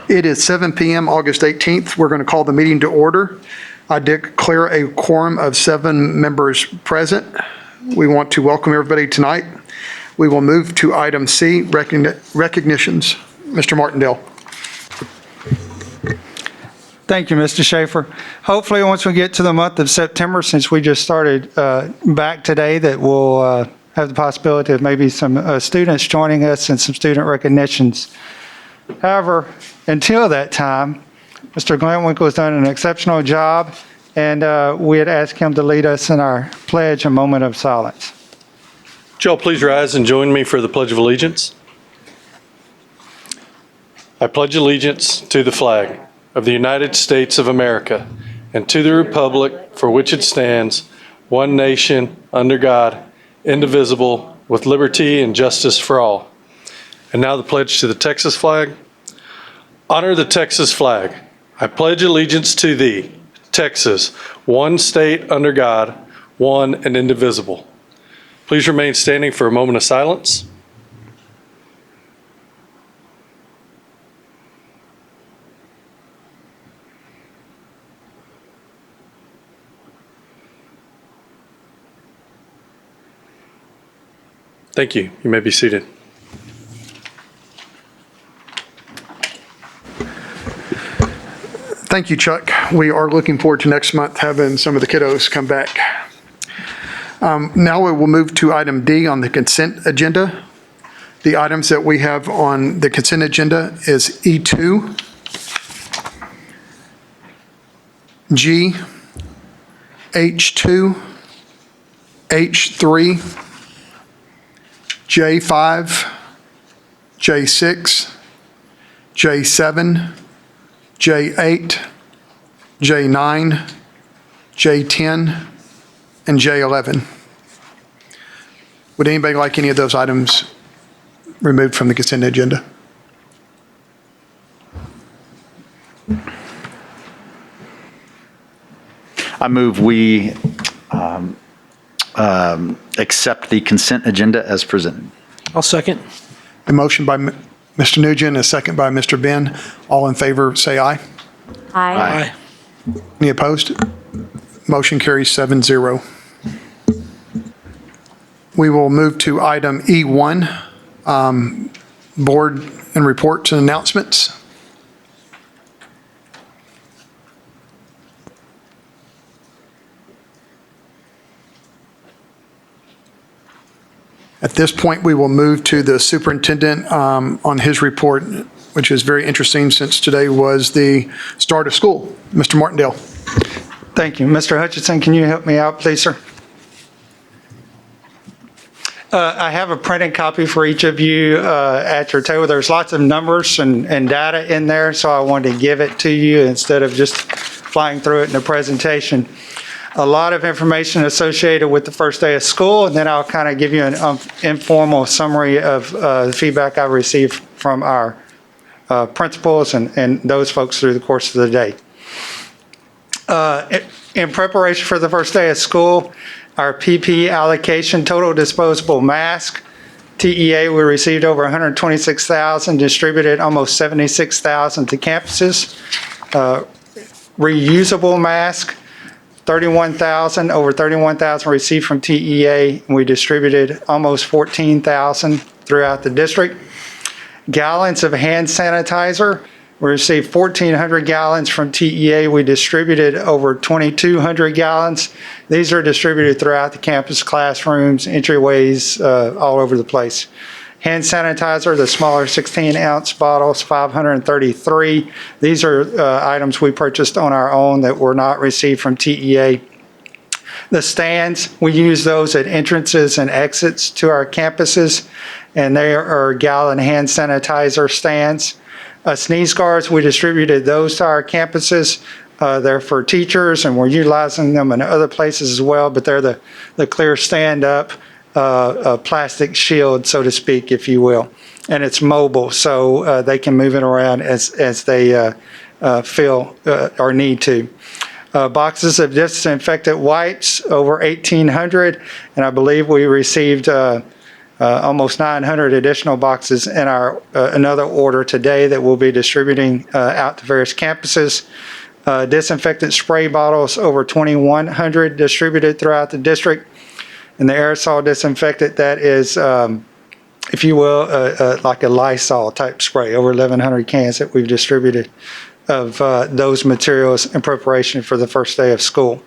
It is 7 p.m., August 18th. We're going to call the meeting to order. I declare a quorum of 7 members present. We want to welcome everybody tonight. We will move to item C, recognitions. Mr. Martindale. Thank you, Mr. Schaefer. Hopefully, once we get to the month of September, since we just started back today, that we'll have the possibility of maybe some students joining us and some student recognitions. However, until that time, Mr. Glenwinkle has done an exceptional job, and we had asked him to lead us in our pledge, a moment of silence. Would y'all please rise and join me for the Pledge of Allegiance? I pledge allegiance to the flag of the United States of America and to the republic for which it stands, one nation, under God, indivisible, with liberty and justice for all. And now the pledge to the Texas flag. Honor the Texas flag. I pledge allegiance to thee, Texas, one state under God, one and indivisible. Please remain standing for a moment of silence. Thank you. You may be seated. Thank you, Chuck. We are looking forward to next month having some of the kiddos come back. Now we will move to item D on the consent agenda. The items that we have on the consent agenda is E2, G, H2, H3, J5, J6, J7, J8, J9, J10, and J11. Would anybody like any of those items removed from the consent agenda? I move we accept the consent agenda as presented. I'll second. A motion by Mr. Nugent, a second by Mr. Ben. All in favor, say aye. Aye. Any opposed? Motion carries 7-0. We will move to item E1, board and reports and announcements. At this point, we will move to the superintendent on his report, which is very interesting since today was the start of school. Mr. Martindale. Thank you. Mr. Hutchinson, can you help me out, please, sir? I have a printed copy for each of you at your table. There's lots of numbers and data in there, so I wanted to give it to you instead of just flying through it in a presentation. A lot of information associated with the first day of school, and then I'll kind of give you an informal summary of the feedback I received from our principals and those folks through the course of the day. In preparation for the first day of school, our PPE allocation, total disposable mask, TEA, we received over 126,000, distributed almost 76,000 to campuses. Reusable mask, 31,000, over 31,000 received from TEA, and we distributed almost 14,000 throughout the district. Gallons of hand sanitizer, we received 1,400 gallons from TEA. We distributed over 2,200 gallons. These are distributed throughout the campus classrooms, entryways, all over the place. Hand sanitizer, the smaller 16-ounce bottles, 533. These are items we purchased on our own that were not received from TEA. The stands, we use those at entrances and exits to our campuses, and they are gallon hand sanitizer stands. Sneeze guards, we distributed those to our campuses. They're for teachers, and we're utilizing them in other places as well, but they're the clear stand-up plastic shield, so to speak, if you will. And it's mobile, so they can move it around as they feel or need to. Boxes of disinfectant wipes, over 1,800, and I believe we received almost 900 additional boxes in our another order today that we'll be distributing out to various campuses. Disinfectant spray bottles, over 2,100 distributed throughout the district. And the aerosol disinfectant, that is, if you will, like a Lysol type spray, over 1,100 cans that we've distributed of those materials in preparation for the first day of school.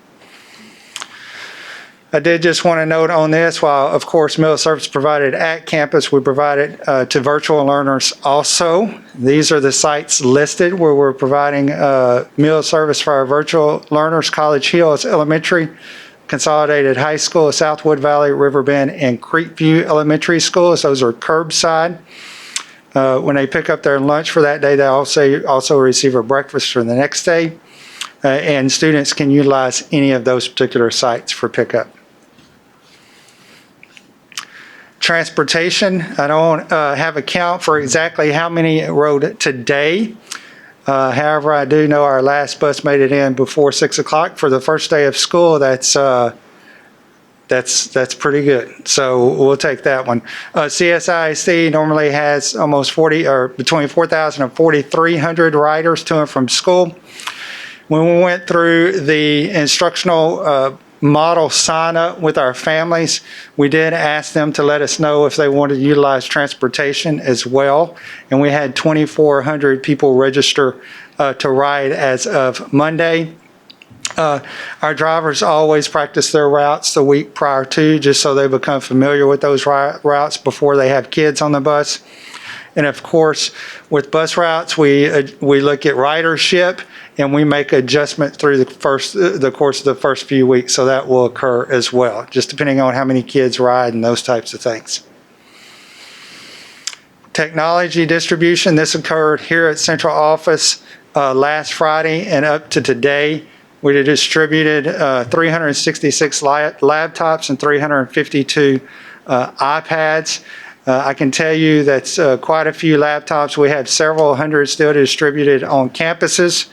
I did just want to note on this, while of course meal service provided at campus, we provided to virtual learners also. These are the sites listed where we're providing meal service for our virtual learners: College Hills Elementary, Consolidated High School, Southwood Valley, Riverbend, and Creekview Elementary Schools. Those are curbside. When they pick up their lunch for that day, they also receive a breakfast for the next day. And students can utilize any of those particular sites for pickup. Transportation, I don't have a count for exactly how many rode today. However, I do know our last bus made it in before 6 o'clock for the first day of school. That's pretty good. So we'll take that one. CSISD normally has almost 40 or between 4,000 and 4,300 riders to and from school. When we went through the instructional model sign up with our families, we did ask them to let us know if they wanted to utilize transportation as well. And we had 2,400 people register to ride as of Monday. Our drivers always practice their routes the week prior to, just so they become familiar with those routes before they have kids on the bus. And of course, with bus routes, we look at ridership and we make adjustments through the course of the first few weeks. So that will occur as well, just depending on how many kids ride and those types of things. Technology distribution, this occurred here at Central Office last Friday and up to today. We distributed 366 laptops and 352 iPads. I can tell you that's quite a few laptops. We have several hundred still distributed on campuses.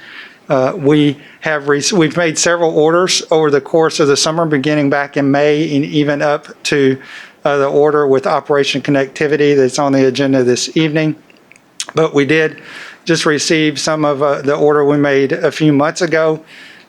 We've made several orders over the course of the summer, beginning back in May and even up to the order with Operation Connectivity that's on the agenda this evening. But we did just receive some of the order we made a few months ago.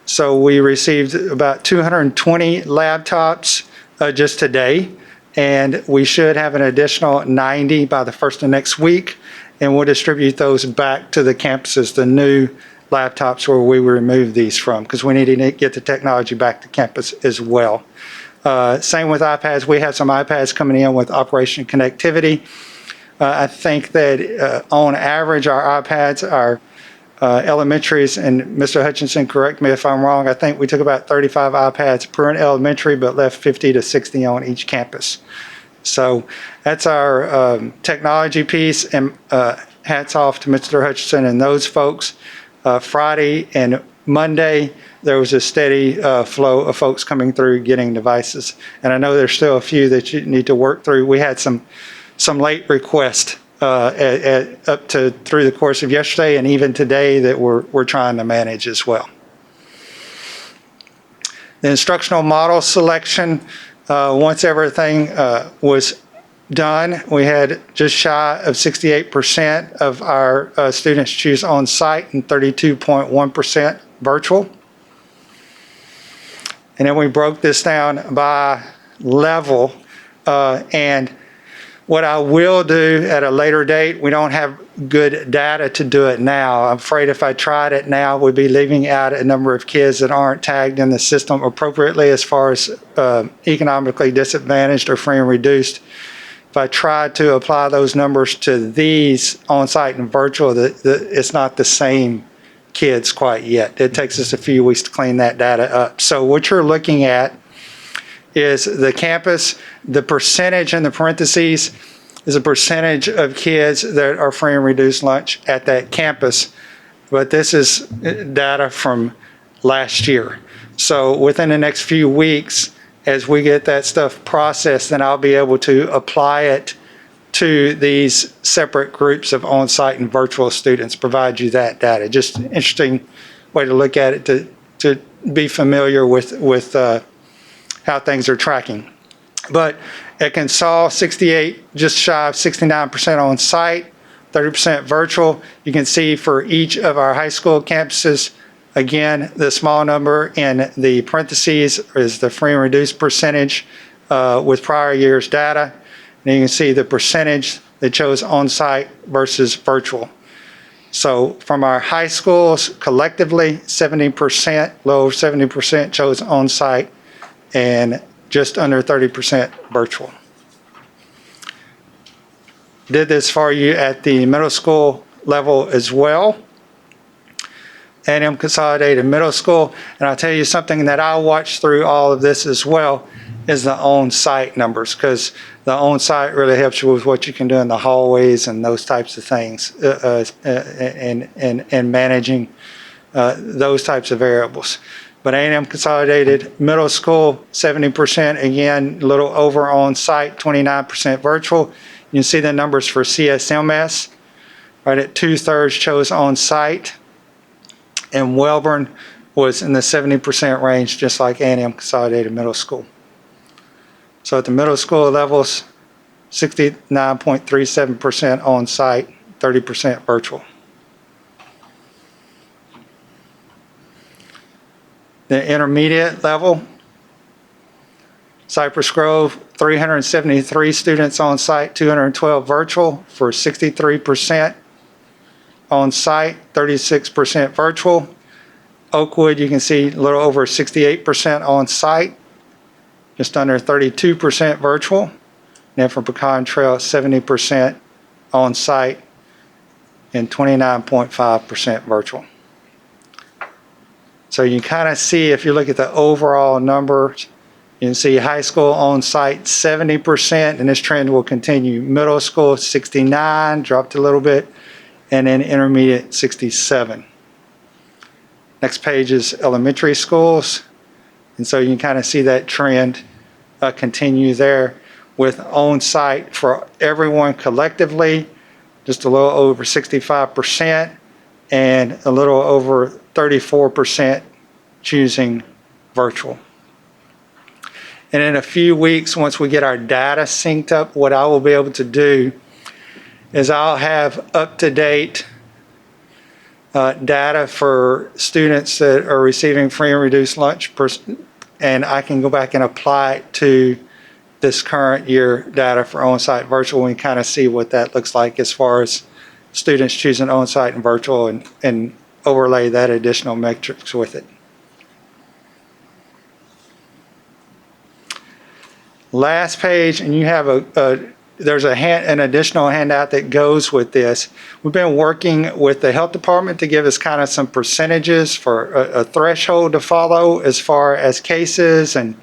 So we received about 220 laptops just today. And we should have an additional 90 by the first of next week, and we'll distribute those back to the campuses, the new laptops where we remove these from, because we need to get the technology back to campus as well. Same with iPads. We have some iPads coming in with Operation Connectivity. I think that on average, our iPads are elementaries, and Mr. Hutchinson, correct me if I'm wrong, I think we took about 35 iPads per elementary, but left 50 to 60 on each campus. So that's our technology piece, and hats off to Mr. Hutchinson and those folks. Friday and Monday, there was a steady flow of folks coming through getting devices. And I know there's still a few that you need to work through. We had some late requests up to through the course of yesterday and even today that we're trying to manage as well. The instructional model selection, once everything was done, we had just shy of 68% of our students choose on-site and 32.1% virtual. And then we broke this down by level, and what I will do at a later date, we don't have good data to do it now. I'm afraid if I tried it now, we'd be leaving out a number of kids that aren't tagged in the system appropriately as far as economically disadvantaged or free and reduced. If I tried to apply those numbers to these on-site and virtual, it's not the same kids quite yet. It takes us a few weeks to clean that data up. So what you're looking at is the campus. The percentage in the parentheses is a percentage of kids that are free and reduced lunch at that campus. But this is data from last year. So within the next few weeks, as we get that stuff processed, then I'll be able to apply it to these separate groups of on-site and virtual students, provide you that data. Just an interesting way to look at it to be familiar with how things are tracking. But at Consol, 68, just shy of 69% on site, 30% virtual. You can see for each of our high school campuses, again, the small number in the parentheses is the free and reduced percentage with prior year's data. And you can see the percentage that chose on-site versus virtual. So from our high schools, collectively, 70%, low 70% chose on-site and just under 30% virtual. Did this for you at the middle school level as well. A&M Consolidated Middle School. And I'll tell you something that I watched through all of this as well is the on-site numbers, because the on-site really helps you with what you can do in the hallways and those types of things, and managing those types of variables. But A&M Consolidated Middle School, 70%, again, a little over on-site, 29% virtual. You can see the numbers for CSMS, right at 2/3 chose on-site. And Welborn was in the 70% range, just like A&M Consolidated Middle School. So at the middle school levels, 69.37% on-site, 30% virtual. The intermediate level, Cypress Grove, 373 students on-site, 212 virtual for 63% on-site, 36% virtual. Oakwood, you can see a little over 68% on-site, just under 32% virtual. And then for Pecan Trail, 70% on-site and 29.5% virtual. So you kind of see, if you look at the overall numbers, you can see high school on-site 70%, and this trend will continue. Middle school 69, dropped a little bit, and then intermediate 67. Next page is elementary schools. And so you can kind of see that trend continue there with on-site for everyone collectively, just a little over 65%, and a little over 34% choosing virtual. And in a few weeks, once we get our data synced up, what I will be able to do is I'll have up-to-date data for students that are receiving free and reduced lunch, and I can go back and apply it to this current year data for on-site virtual and kind of see what that looks like as far as students choosing on-site and virtual, and overlay that additional metrics with it. Last page, and you have there's an additional handout that goes with this. We've been working with the health department to give us kind of some percentages for a threshold to follow as far as cases and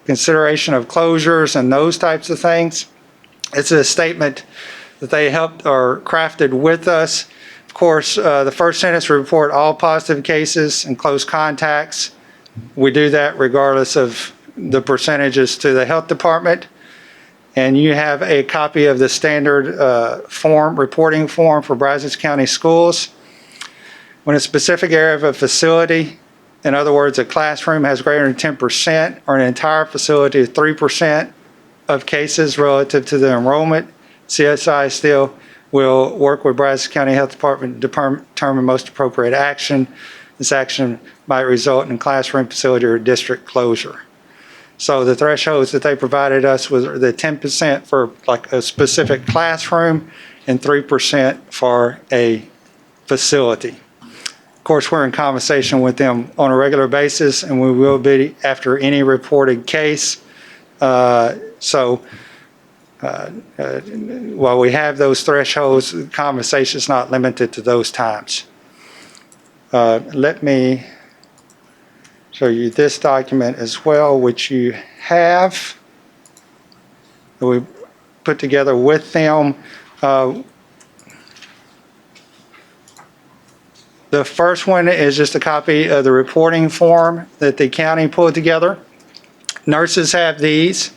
consideration of closures and those types of things. It's a statement that they helped or crafted with us. Of course, the first sentence, we report all positive cases and close contacts. We do that regardless of the percentages to the health department. And you have a copy of the standard reporting form for Brazos County Schools. When a specific area of a facility, in other words, a classroom has greater than 10% or an entire facility is 3% of cases relative to the enrollment, CSI still will work with Brazos County Health Department to determine most appropriate action. This action might result in classroom, facility, or district closure. So the thresholds that they provided us was the 10% for like a specific classroom and 3% for a facility. Of course, we're in conversation with them on a regular basis, and we will be after any reported case. While we have those thresholds, the conversation is not limited to those times. Let me show you this document as well, which you have, that we put together with them. The first one is just a copy of the reporting form that the county pulled together. Nurses have these.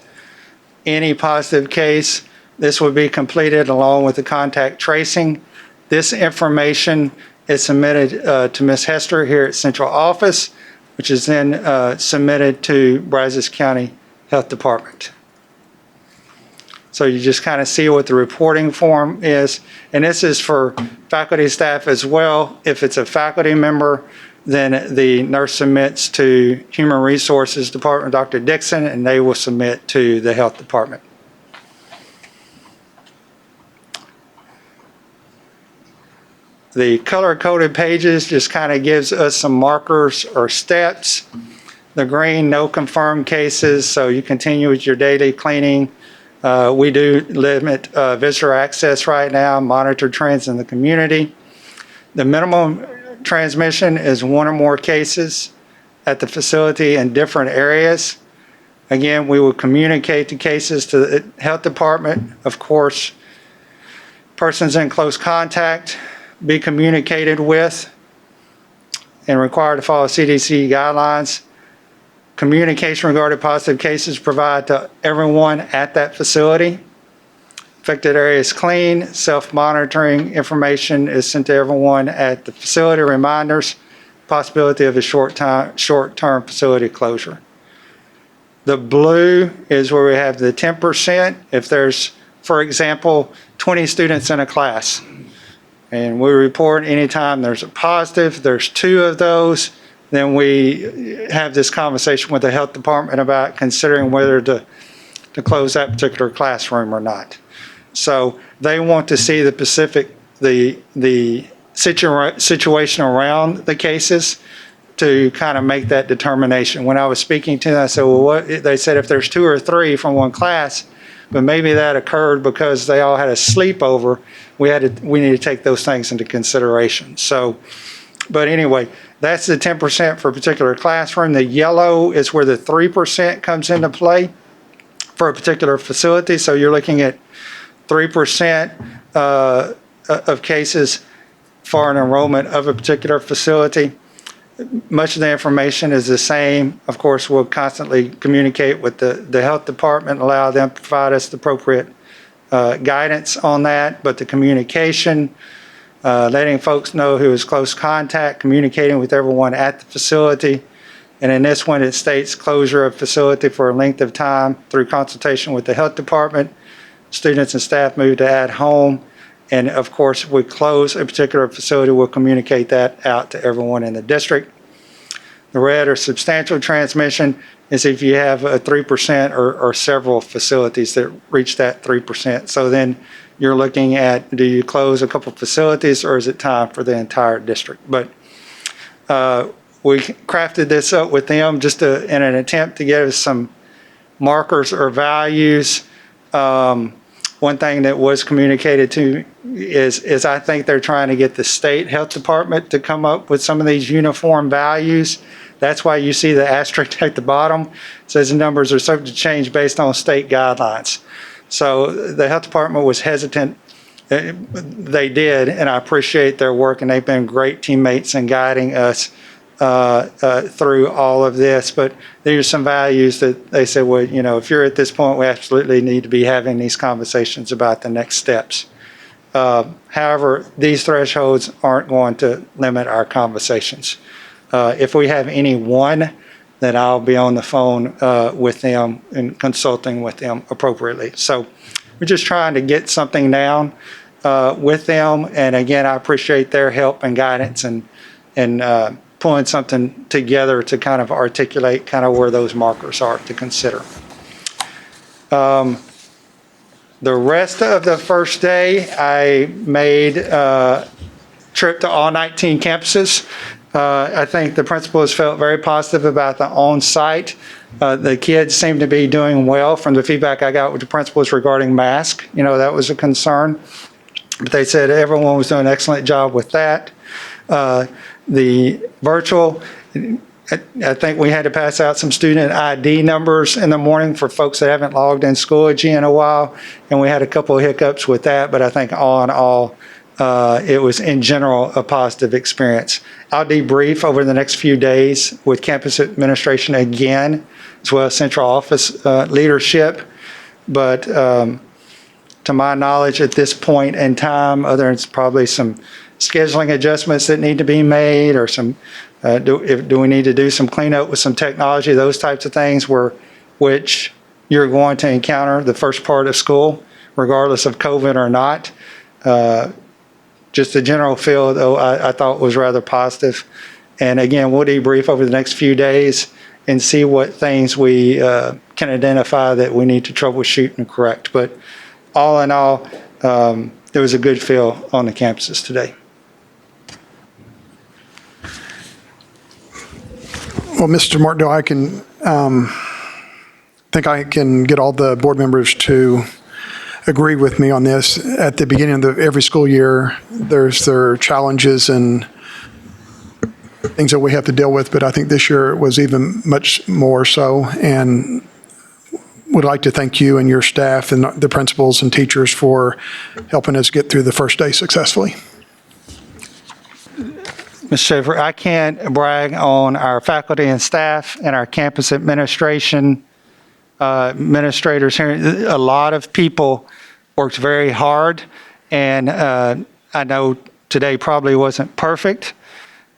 Any positive case, this would be completed along with the contact tracing. This information is submitted to Ms. Hester here at Central Office, which is then submitted to Brazos County Health Department. So you just kind of see what the reporting form is. And this is for faculty staff as well. If it's a faculty member, then the nurse submits to Human Resources Department, Dr. Dixon, and they will submit to the Health Department. The color-coded pages just kind of gives us some markers or steps. The green, no confirmed cases, so you continue with your daily cleaning. We do limit visitor access right now, monitor trends in the community. The minimum transmission is one or more cases at the facility in different areas. Again, we will communicate the cases to the health department. Of course, persons in close contact be communicated with and required to follow CDC guidelines. Communication regarding positive cases provided to everyone at that facility. Affected areas clean, self-monitoring information is sent to everyone at the facility. Reminders, possibility of a short-term facility closure. The blue is where we have the 10%. If there's, for example, 20 students in a class, and we report anytime there's a positive, there's 2 of those, then we have this conversation with the health department about considering whether to close that particular classroom or not. So they want to see the situation around the cases to kind of make that determination. When I was speaking to them, I said, well, what? They said if there's 2 or 3 from one class, but maybe that occurred because they all had a sleepover, we need to take those things into consideration. So, but anyway, that's the 10% for a particular classroom. The yellow is where the 3% comes into play for a particular facility. So you're looking at 3% of cases for an enrollment of a particular facility. Much of the information is the same. Of course, we'll constantly communicate with the health department, allow them to provide us the appropriate guidance on that, but the communication, letting folks know who is close contact, communicating with everyone at the facility. And in this one, it states closure of facility for a length of time through consultation with the health department. Students and staff move to at home. And of course, we close a particular facility, we'll communicate that out to everyone in the district. The red or substantial transmission is if you have a 3% or several facilities that reach that 3%. So then you're looking at, do you close a couple facilities or is it time for the entire district? But we crafted this up with them just in an attempt to give us some markers or values. One thing that was communicated to is I think they're trying to get the state health department to come up with some of these uniform values. That's why you see the asterisk at the bottom. It says the numbers are subject to change based on state guidelines. So the health department was hesitant. They did, and I appreciate their work, and they've been great teammates in guiding us through all of this. But there are some values that they said, well, you know, if you're at this point, we absolutely need to be having these conversations about the next steps. However, these thresholds aren't going to limit our conversations. If we have any one, then I'll be on the phone with them and consulting with them appropriately. So we're just trying to get something down with them. And again, I appreciate their help and guidance and pulling something together to kind of articulate kind of where those markers are to consider. The rest of the first day, I made a trip to all 19 campuses. I think the principals felt very positive about the on-site. The kids seem to be doing well from the feedback I got with the principals regarding masks. You know, that was a concern. But they said everyone was doing an excellent job with that. The virtual, I think we had to pass out some student ID numbers in the morning for folks that haven't logged in Schoology in a while. And we had a couple of hiccups with that, but I think all in all, it was in general a positive experience. I'll debrief over the next few days with campus administration again, as well as central office leadership. But to my knowledge at this point in time, other than probably some scheduling adjustments that need to be made or some, do we need to do some cleanup with some technology, those types of things which you're going to encounter the first part of school, regardless of COVID or not. Just the general feel, though, I thought was rather positive. And again, we'll debrief over the next few days and see what things we can identify that we need to troubleshoot and correct. But all in all, there was a good feel on the campuses today. Well, Mr. Martindale, I can, think I can get all the board members to agree with me on this. At the beginning of every school year, there's their challenges and things that we have to deal with, but I think this year it was even much more so. And would like to thank you and your staff and the principals and teachers for helping us get through the first day successfully. Mr. Schaefer, I can't brag on our faculty and staff and our campus administration, administrators here. A lot of people worked very hard, and I know today probably wasn't perfect,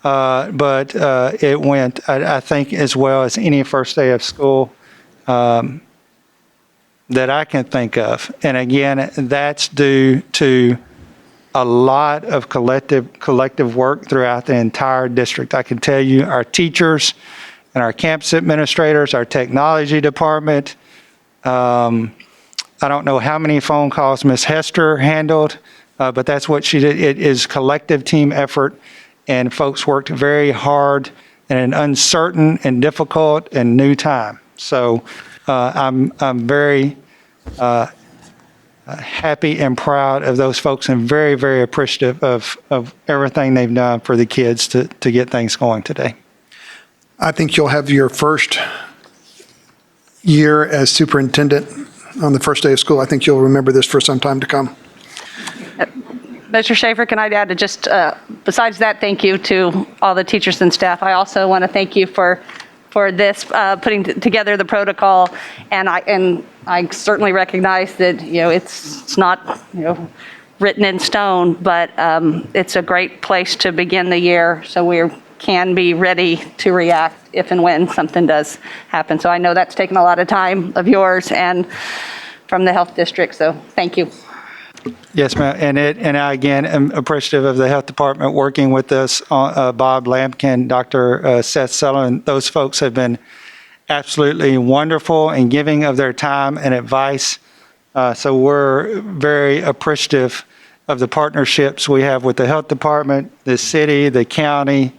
but it went, I think, as well as any first day of school that I can think of. And again, that's due to a lot of collective work throughout the entire district. I can tell you our teachers and our campus administrators, our technology department, I don't know how many phone calls Ms. Hester handled, but that's what she did. It is collective team effort, and folks worked very hard in an uncertain and difficult and new time. So I'm very happy and proud of those folks, and very, very appreciative of everything they've done for the kids to get things going today. I think you'll have your first year as superintendent on the first day of school. I think you'll remember this for some time to come. Mr. Schaefer, can I add to just, besides that, thank you to all the teachers and staff. I also want to thank you for this, putting together the protocol. And I certainly recognize that, it's not, written in stone, but it's a great place to begin the year so we can be ready to react if and when something does happen. So I know that's taken a lot of time of yours and from the health district, so thank you. Yes, ma'am. And I again am appreciative of the health department working with us, Bob Lampkin, Dr. Seth Sullivan. Those folks have been absolutely wonderful in giving of their time and advice. So we're very appreciative of the partnerships we have with the health department, the city, the county,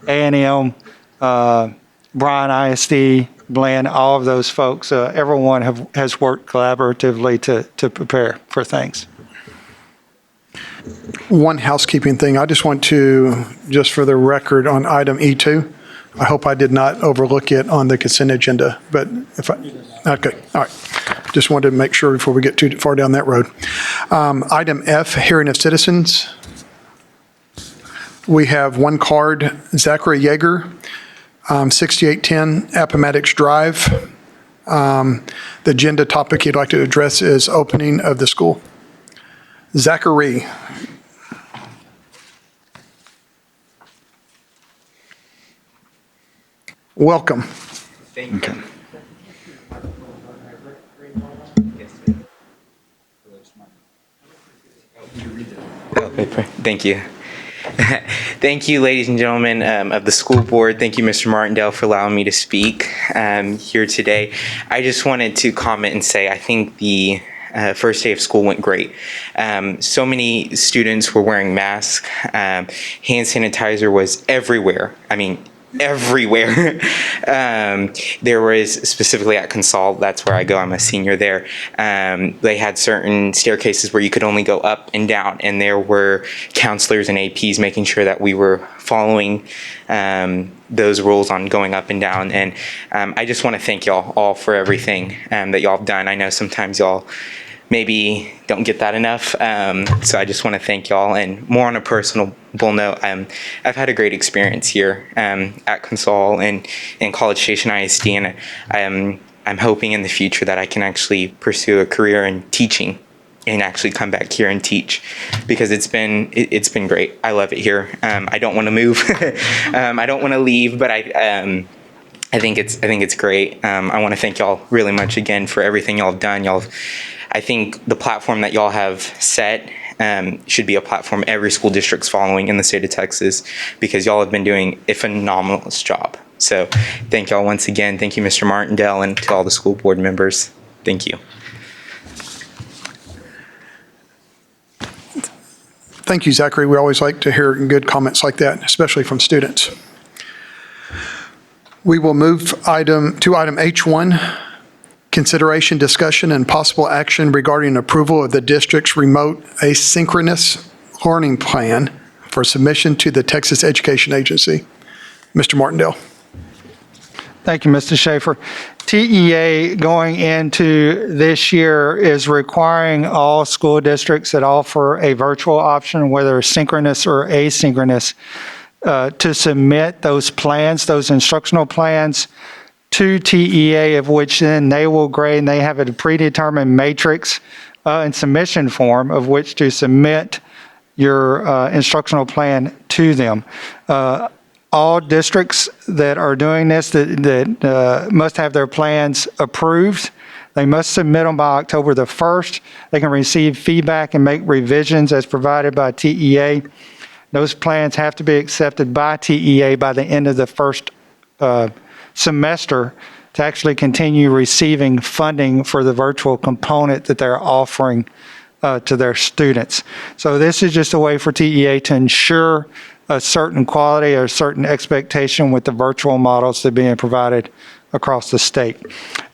A&M, Bryan ISD, Bland, all of those folks. Everyone has worked collaboratively to prepare for things. One housekeeping thing, I just want to, just for the record on item E2, I hope I did not overlook it on the consent agenda, but okay, all right. Just wanted to make sure before we get too far down that road. Item F, hearing of citizens. We have one card, Zachary Yeager, 6810 Appomattox Drive. The agenda topic he'd like to address is opening of the school. Zachary. Welcome. Thank you. Thank you. Thank you, ladies and gentlemen of the school board. Thank you, Mr. Martindale, for allowing me to speak here today. I just wanted to comment and say I think the first day of school went great. So many students were wearing masks. Hand sanitizer was everywhere. I mean, everywhere. There was, specifically at Consol, that's where I go, I'm a senior there. They had certain staircases where you could only go up and down, and there were counselors and APs making sure that we were following those rules on going up and down. And I just want to thank y'all all for everything that y'all have done. I know sometimes y'all maybe don't get that enough. So I just want to thank y'all. And more on a personal note, I've had a great experience here at Consol and in College Station ISD, and I'm hoping in the future that I can actually pursue a career in teaching and actually come back here and teach, because it's been great. I love it here. I don't want to move. I don't want to leave, but I think it's great. I want to thank y'all really much again for everything y'all have done. I think the platform that y'all have set should be a platform every school district's following in the state of Texas, because y'all have been doing a phenomenal job. So thank y'all once again. Thank you, Mr. Martindale, and to all the school board members. Thank you. Thank you, Zachary. We always like to hear good comments like that, especially from students. We will move to item H1, consideration, discussion, and possible action regarding approval of the district's remote asynchronous learning plan for submission to the Texas Education Agency. Mr. Martindale. Thank you, Mr. Schaefer. TEA going into this year is requiring all school districts that offer a virtual option, whether synchronous or asynchronous, to submit those plans, those instructional plans, to TEA, of which then they will grade, and they have a predetermined matrix and submission form of which to submit your instructional plan to them. All districts that are doing this that must have their plans approved. They must submit them by October the 1st. They can receive feedback and make revisions as provided by TEA. Those plans have to be accepted by TEA by the end of the first semester to actually continue receiving funding for the virtual component that they're offering to their students. So this is just a way for TEA to ensure a certain quality or a certain expectation with the virtual models that are being provided across the state.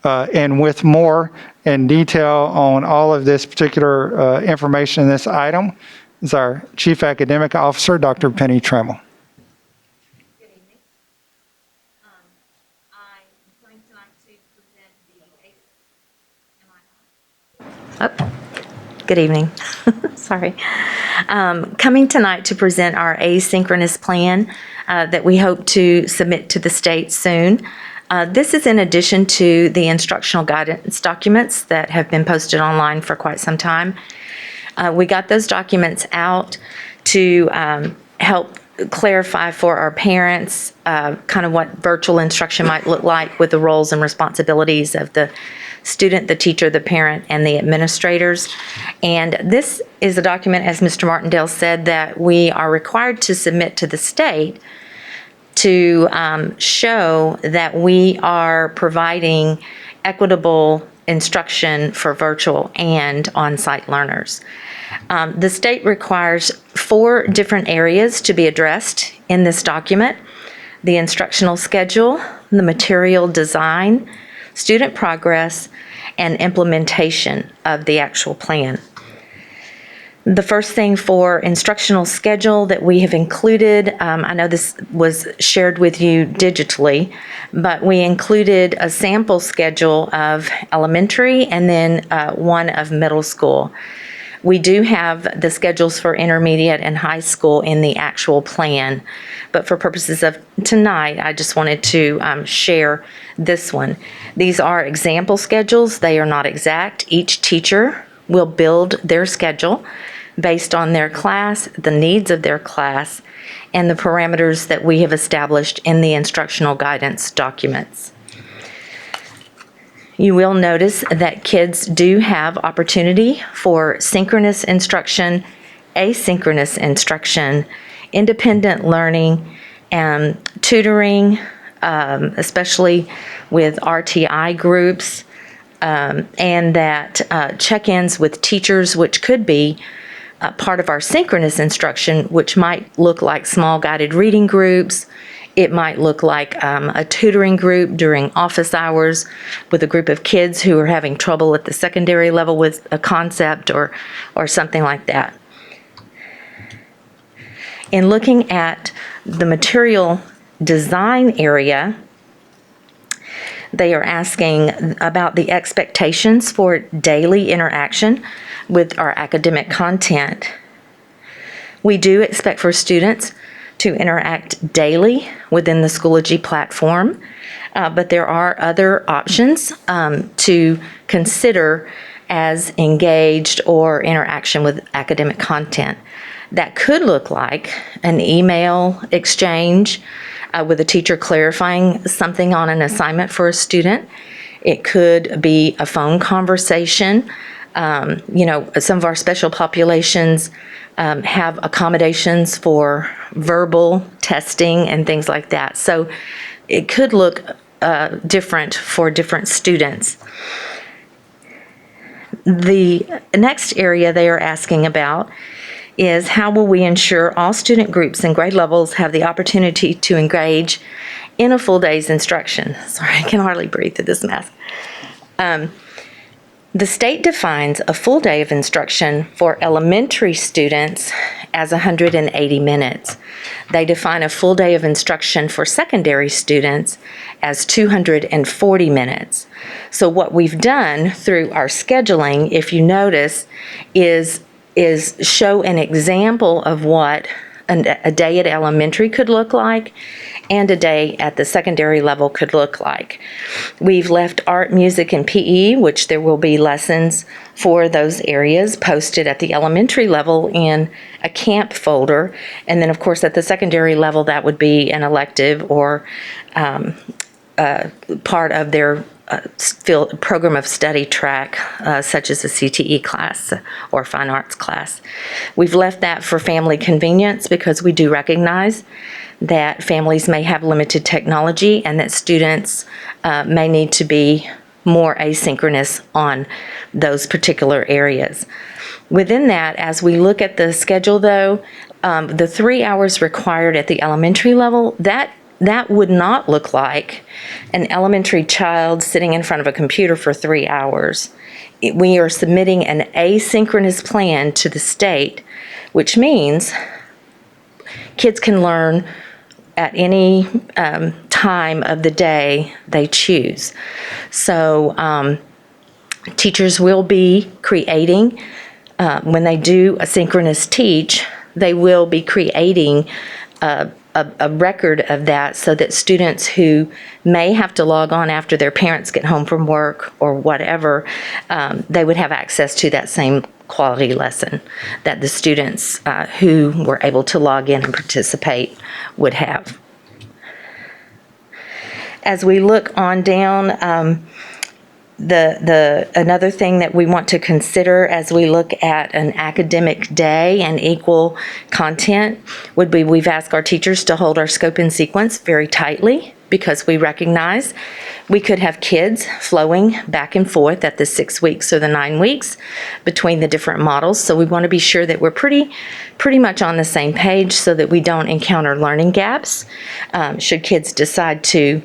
And with more in detail on all of this particular information in this item is our Chief Academic Officer, Dr. Penny Trammell. Good evening. I'm coming tonight to present the good evening. Sorry. Coming tonight to present our asynchronous plan that we hope to submit to the state soon. This is in addition to the instructional guidance documents that have been posted online for quite some time. We got those documents out to help clarify for our parents kind of what virtual instruction might look like with the roles and responsibilities of the student, the teacher, the parent, and the administrators. And this is a document, as Mr. Martindale said, that we are required to submit to the state to show that we are providing equitable instruction for virtual and on-site learners. The state requires 4 different areas to be addressed in this document: the instructional schedule, the material design, student progress, and implementation of the actual plan. The first thing for instructional schedule that we have included, I know this was shared with you digitally, but we included a sample schedule of elementary and then one of middle school. We do have the schedules for intermediate and high school in the actual plan, but for purposes of tonight, I just wanted to share this one. These are example schedules. They are not exact. Each teacher will build their schedule based on their class, the needs of their class, and the parameters that we have established in the instructional guidance documents. You will notice that kids do have opportunity for synchronous instruction, asynchronous instruction, independent learning, and tutoring, especially with RTI groups, and that check-ins with teachers, which could be part of our synchronous instruction, which might look like small guided reading groups. It might look like a tutoring group during office hours with a group of kids who are having trouble at the secondary level with a concept or something like that. In looking at the material design area, they are asking about the expectations for daily interaction with our academic content. We do expect for students to interact daily within the Schoology platform, but there are other options to consider as engaged or interaction with academic content. That could look like an email exchange with a teacher clarifying something on an assignment for a student. It could be a phone conversation. Some of our special populations have accommodations for verbal testing and things like that. So it could look different for different students. The next area they are asking about is how will we ensure all student groups and grade levels have the opportunity to engage in a full day's instruction? Sorry, I can hardly breathe through this mask. The state defines a full day of instruction for elementary students as 180 minutes. They define a full day of instruction for secondary students as 240 minutes. So what we've done through our scheduling, if you notice, is show an example of what a day at elementary could look like and a day at the secondary level could look like. We've left art, music, and PE, which there will be lessons for those areas posted at the elementary level in a camp folder. And then, of course, at the secondary level, that would be an elective or part of their program of study track, such as a CTE class or fine arts class. We've left that for family convenience because we do recognize that families may have limited technology and that students may need to be more asynchronous on those particular areas. Within that, as we look at the schedule though, the 3 hours required at the elementary level, that would not look like an elementary child sitting in front of a computer for 3 hours. We are submitting an asynchronous plan to the state, which means kids can learn at any time of the day they choose. So teachers will be creating, when they do a synchronous teach, they will be creating a record of that so that students who may have to log on after their parents get home from work or whatever, they would have access to that same quality lesson that the students who were able to log in and participate would have. As we look on down, another thing that we want to consider as we look at an academic day and equal content would be we've asked our teachers to hold our scope and sequence very tightly because we recognize we could have kids flowing back and forth at the 6 weeks or the 9 weeks between the different models. So we want to be sure that we're pretty much on the same page so that we don't encounter learning gaps should kids decide to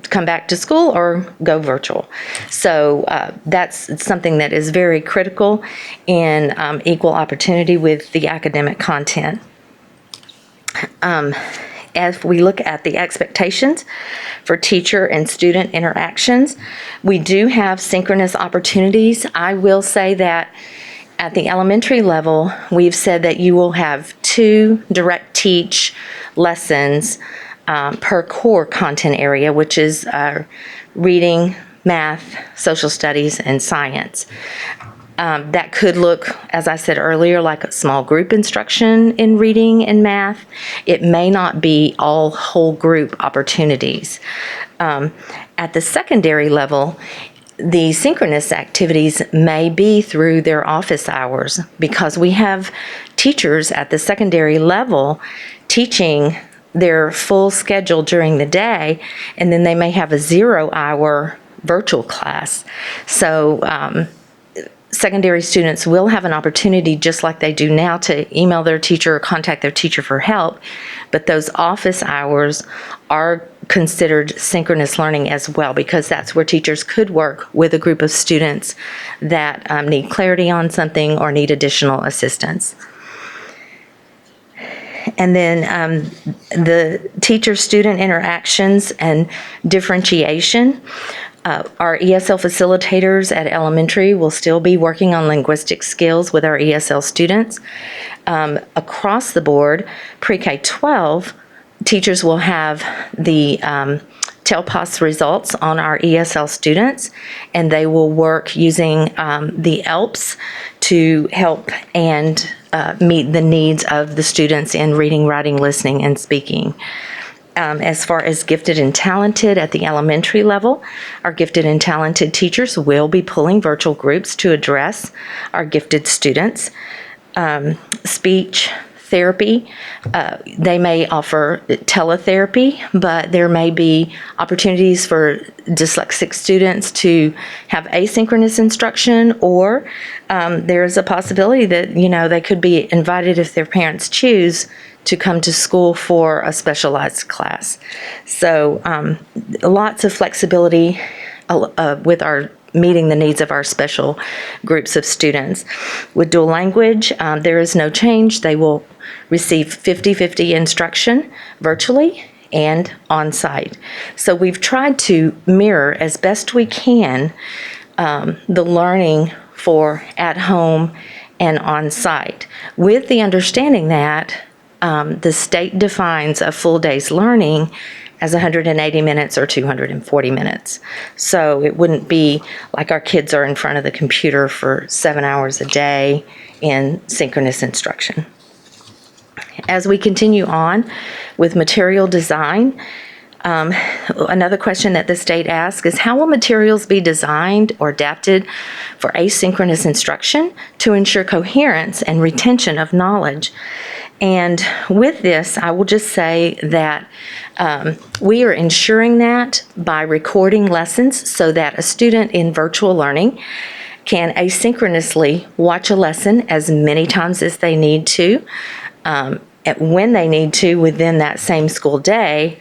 come back to school or go virtual. So that's something that is very critical in equal opportunity with the academic content. As we look at the expectations for teacher and student interactions, we do have synchronous opportunities. I will say that at the elementary level, we've said that you will have 2 direct teach lessons per core content area, which is reading, math, social studies, and science. That could look, as I said earlier, like a small group instruction in reading and math. It may not be all whole group opportunities. At the secondary level, the synchronous activities may be through their office hours because we have teachers at the secondary level teaching their full schedule during the day, and then they may have a 0-hour virtual class. So secondary students will have an opportunity, just like they do now, to email their teacher or contact their teacher for help, but those office hours are considered synchronous learning as well, because that's where teachers could work with a group of students that need clarity on something or need additional assistance. And then the teacher-student interactions and differentiation. Our ESL facilitators at elementary will still be working on linguistic skills with our ESL students. Across the board, pre-K-12 Teachers will have the TELPAS results on our ESL students, and they will work using the ELPS to help and meet the needs of the students in reading, writing, listening, and speaking. As far as gifted and talented at the elementary level, our gifted and talented teachers will be pulling virtual groups to address our gifted students. Speech therapy, they may offer teletherapy, but there may be opportunities for dyslexic students to have asynchronous instruction, or there's a possibility that, they could be invited, if their parents choose, to come to school for a specialized class. So lots of flexibility with our meeting the needs of our special groups of students. With dual language, there is no change. They will receive 50-50 instruction virtually and on-site. So we've tried to mirror as best we can the learning for at home and on-site, with the understanding that the state defines a full day's learning as 180 minutes or 240 minutes. So it wouldn't be like our kids are in front of the computer for 7 hours a day in synchronous instruction. As we continue on with material design, another question that the state asks is, how will materials be designed or adapted for asynchronous instruction to ensure coherence and retention of knowledge? And with this, I will just say that we are ensuring that by recording lessons so that a student in virtual learning can asynchronously watch a lesson as many times as they need to, when they need to within that same school day,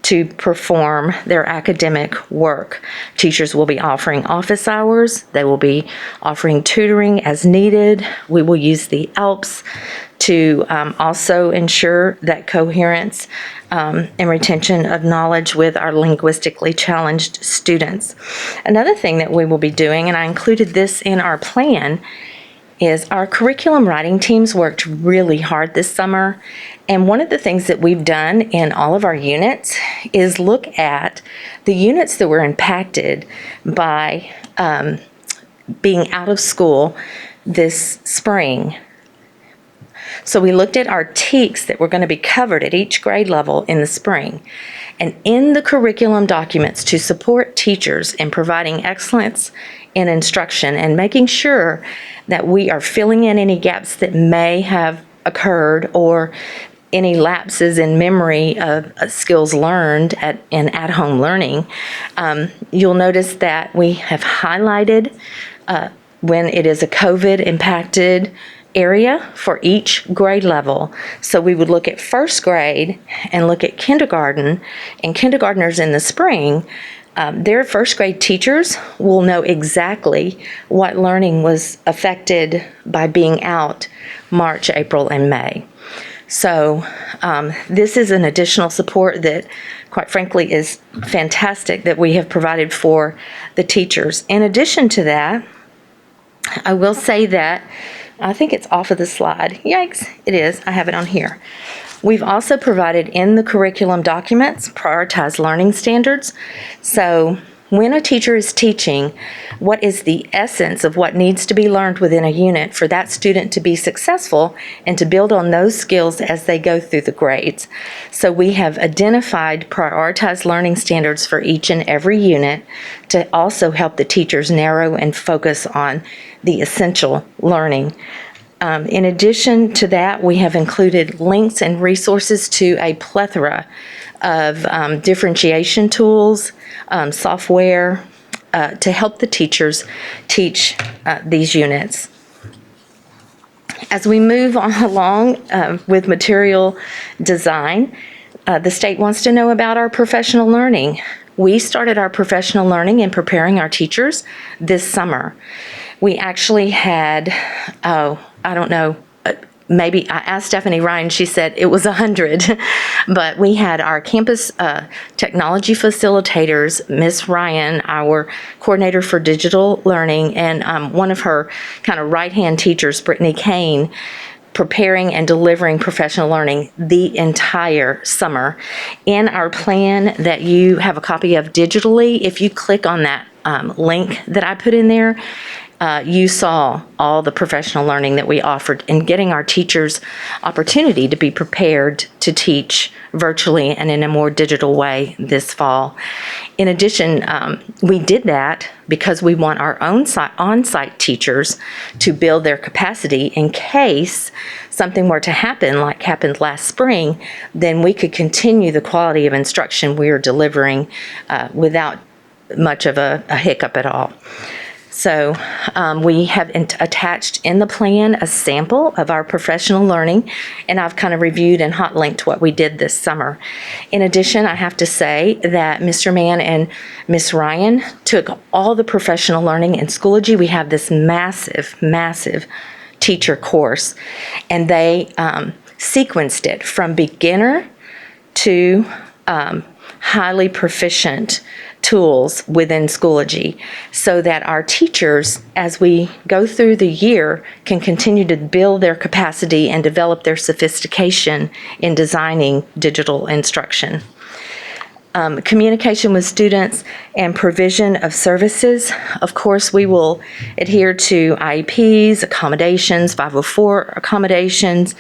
to perform their academic work. Teachers will be offering office hours. They will be offering tutoring as needed. We will use the ELPS to also ensure that coherence and retention of knowledge with our linguistically challenged students. Another thing that we will be doing, and I included this in our plan, is our curriculum writing teams worked really hard this summer. And one of the things that we've done in all of our units is look at the units that were impacted by being out of school this spring. So we looked at our TEKs that were going to be covered at each grade level in the spring. And in the curriculum documents to support teachers in providing excellence in instruction and making sure that we are filling in any gaps that may have occurred or any lapses in memory of skills learned in at-home learning, you'll notice that we have highlighted when it is a COVID-impacted area for each grade level. So we would look at first grade and look at kindergarten, and kindergartners in the spring, their first grade teachers will know exactly what learning was affected by being out March, April, and May. So this is an additional support that, quite frankly, is fantastic that we have provided for the teachers. In addition to that, I will say that I think it's off of the slide. Yikes, it is. I have it on here. We've also provided in the curriculum documents prioritized learning standards. So when a teacher is teaching, what is the essence of what needs to be learned within a unit for that student to be successful and to build on those skills as they go through the grades. So we have identified prioritized learning standards for each and every unit to also help the teachers narrow and focus on the essential learning. In addition to that, we have included links and resources to a plethora of differentiation tools, software, to help the teachers teach these units. As we move on along with material design, the state wants to know about our professional learning. We started our professional learning and preparing our teachers this summer. We actually had, I don't know, maybe I asked Stephanie Ryan, she said it was 100, but we had our campus technology facilitators, Miss Ryan, our coordinator for digital learning, and one of her kind of right-hand teachers, Brittany Kane, preparing and delivering professional learning the entire summer. In our plan that you have a copy of digitally, if you click on that link that I put in there, you saw all the professional learning that we offered in getting our teachers opportunity to be prepared to teach virtually and in a more digital way this fall. In addition, we did that because we want our own on-site teachers to build their capacity in case something were to happen like happened last spring, then we could continue the quality of instruction we are delivering without much of a hiccup at all. So we have attached in the plan a sample of our professional learning, and I've kind of reviewed and hot linked what we did this summer. In addition, I have to say that Mr. Mann and Ms. Ryan took all the professional learning in Schoology. We have this massive, massive teacher course, and they sequenced it from beginner to highly proficient tools within Schoology so that our teachers, as we go through the year, can continue to build their capacity and develop their sophistication in designing digital instruction. Communication with students and provision of services. Of course, we will adhere to IEPs, accommodations, 504 accommodations,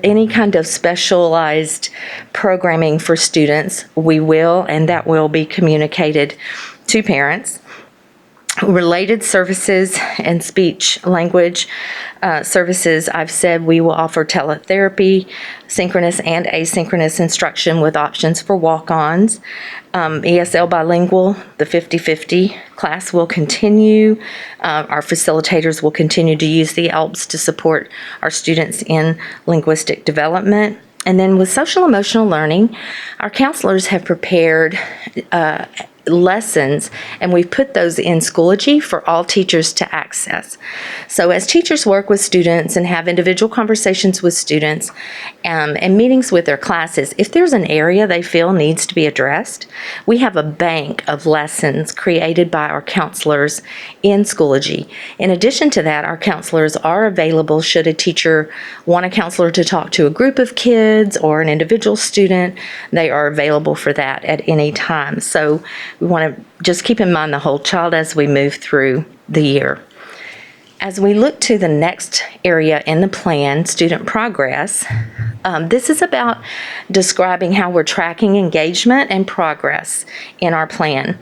any kind of specialized programming for students. We will, and that will be communicated to parents. Related services and speech language services, I've said we will offer teletherapy, synchronous and asynchronous instruction with options for walk-ons. ESL bilingual, the 50-50 class will continue. Our facilitators will continue to use the ALPS to support our students in linguistic development. And then with social emotional learning, our counselors have prepared lessons, and we've put those in Schoology for all teachers to access. So as teachers work with students and have individual conversations with students and meetings with their classes, if there's an area they feel needs to be addressed, we have a bank of lessons created by our counselors in Schoology. In addition to that, our counselors are available should a teacher want a counselor to talk to a group of kids or an individual student. They are available for that at any time. So we want to just keep in mind the whole child as we move through the year. As we look to the next area in the plan, student progress, this is about describing how we're tracking engagement and progress in our plan.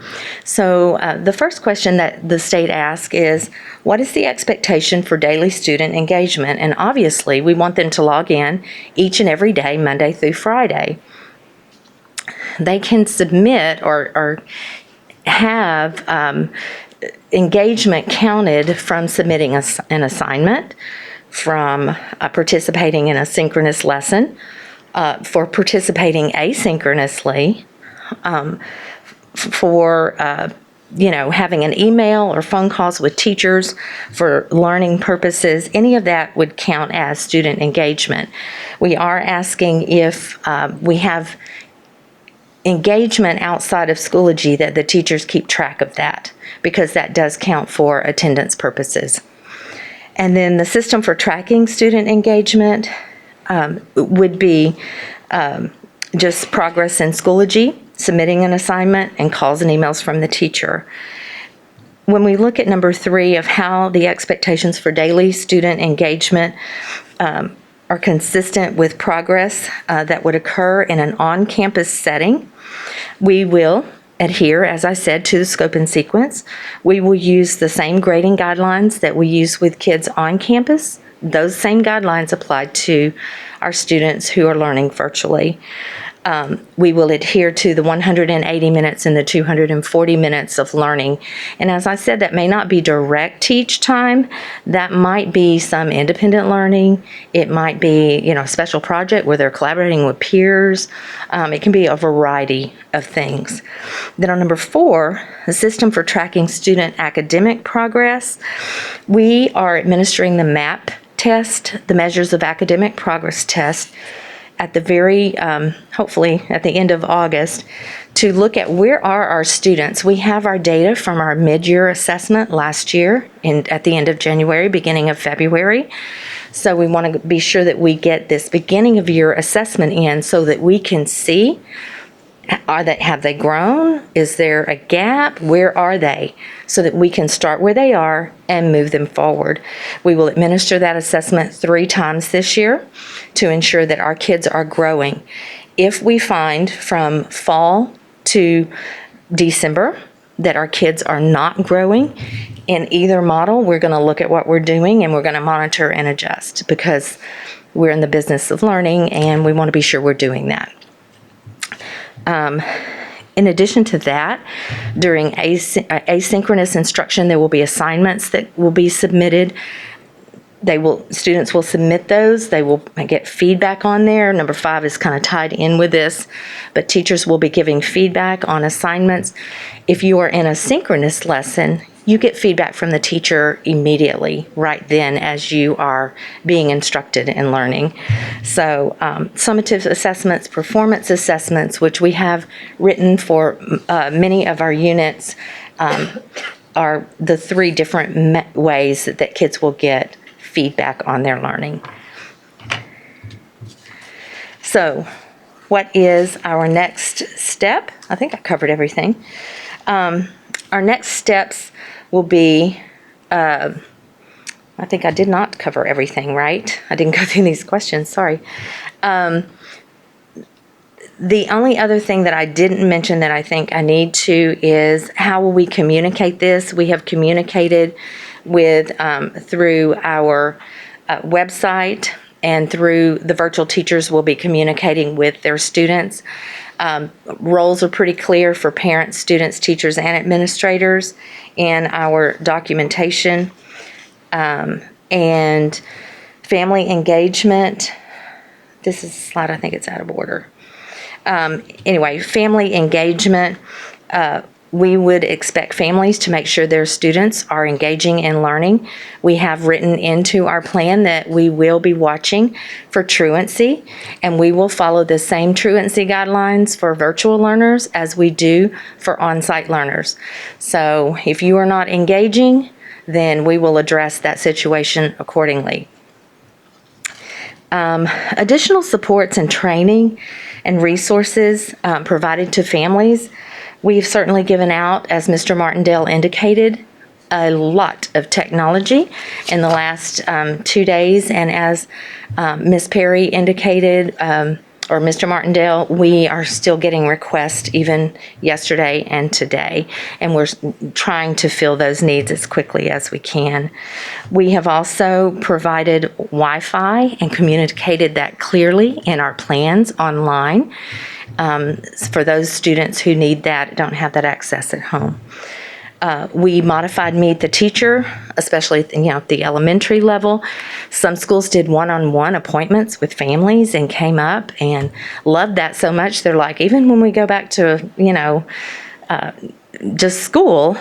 So the first question that the state asks is, what is the expectation for daily student engagement? And obviously, we want them to log in each and every day, Monday through Friday. They can submit or have engagement counted from submitting an assignment, from participating in a synchronous lesson, for participating asynchronously, for having an email or phone calls with teachers for learning purposes. Any of that would count as student engagement. We are asking if we have engagement outside of Schoology that the teachers keep track of that, because that does count for attendance purposes. And then the system for tracking student engagement would be just progress in Schoology, submitting an assignment, and calls and emails from the teacher. When we look at number 3 of how the expectations for daily student engagement are consistent with progress that would occur in an on-campus setting, we will adhere, as I said, to the scope and sequence. We will use the same grading guidelines that we use with kids on campus. Those same guidelines apply to our students who are learning virtually. We will adhere to the 180 minutes and the 240 minutes of learning. And as I said, that may not be direct teach time. That might be some independent learning. It might be, a special project where they're collaborating with peers. It can be a variety of things. Then on number 4, the system for tracking student academic progress. We are administering the MAP test, the Measures of Academic Progress test, at the very, hopefully at the end of August, to look at where are our students. We have our data from our mid-year assessment last year at the end of January, beginning of February. So we want to be sure that we get this beginning of year assessment in so that we can see, have they grown? Is there a gap? Where are they? So that we can start where they are and move them forward. We will administer that assessment 3 times this year to ensure that our kids are growing. If we find from fall to December that our kids are not growing in either model, we're going to look at what we're doing and we're going to monitor and adjust, because we're in the business of learning and we want to be sure we're doing that. In addition to that, during asynchronous instruction, there will be assignments that will be submitted. Students will submit those. They will get feedback on there. Number 5 is kind of tied in with this, but teachers will be giving feedback on assignments. If you are in a synchronous lesson, you get feedback from the teacher immediately, right then, as you are being instructed and learning. So summative assessments, performance assessments, which we have written for many of our units, are the 3 different ways that kids will get feedback on their learning. So what is our next step? I think I covered everything. Our next steps will be, I think I did not cover everything, right? I didn't go through these questions, sorry. The only other thing that I didn't mention that I think I need to is how will we communicate this? We have communicated with through our website and through the virtual teachers will be communicating with their students. Roles are pretty clear for parents, students, teachers, and administrators in our documentation. And family engagement, this is a slide, I think it's out of order. Anyway, family engagement, we would expect families to make sure their students are engaging in learning. We have written into our plan that we will be watching for truancy, and we will follow the same truancy guidelines for virtual learners as we do for on-site learners. So if you are not engaging, then we will address that situation accordingly. Additional supports and training and resources provided to families. We've certainly given out, as Mr. Martindale indicated, a lot of technology in the last 2 days. And as Ms. Perry indicated, or Mr. Martindale, we are still getting requests even yesterday and today. And we're trying to fill those needs as quickly as we can. We have also provided Wi-Fi and communicated that clearly in our plans online. For those students who need that, don't have that access at home. We modified Meet the Teacher, especially at the elementary level. Some schools did one-on-one appointments with families and came up and loved that so much. They're like, even when we go back to, just school,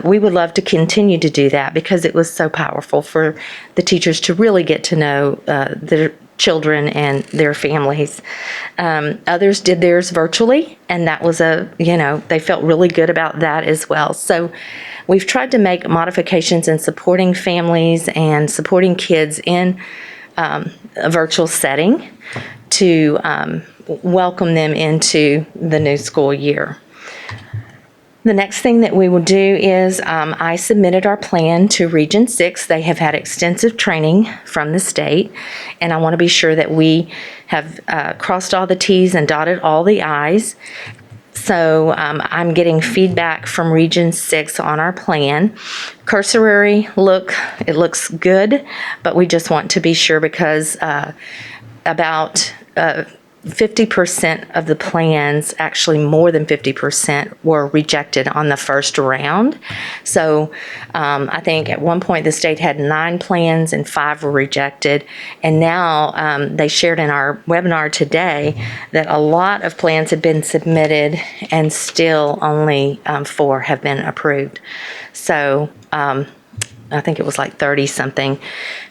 we would love to continue to do that because it was so powerful for the teachers to really get to know their children and their families. Others did theirs virtually, and that was they felt really good about that as well. So we've tried to make modifications in supporting families and supporting kids in a virtual setting to welcome them into the new school year. The next thing that we will do is I submitted our plan to Region 6. They have had extensive training from the state, and I want to be sure that we have crossed all the T's and dotted all the I's. So I'm getting feedback from Region 6 on our plan. Cursory look, it looks good, but we just want to be sure because about 50% of the plans, actually more than 50%, were rejected on the first round. So I think at one point the state had 9 plans and 5 were rejected. And now they shared in our webinar today that a lot of plans have been submitted and still only 4 have been approved. So I think it was like 30 something.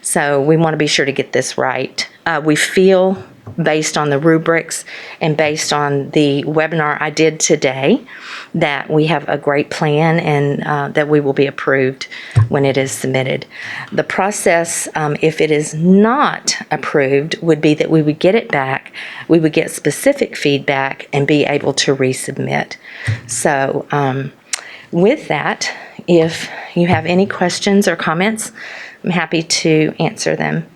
So we want to be sure to get this right. We feel based on the rubrics and based on the webinar I did today, that we have a great plan and that we will be approved when it is submitted. The process, if it is not approved, would be that we would get it back, we would get specific feedback, and be able to resubmit. So with that, if you have any questions or comments, I'm happy to answer them.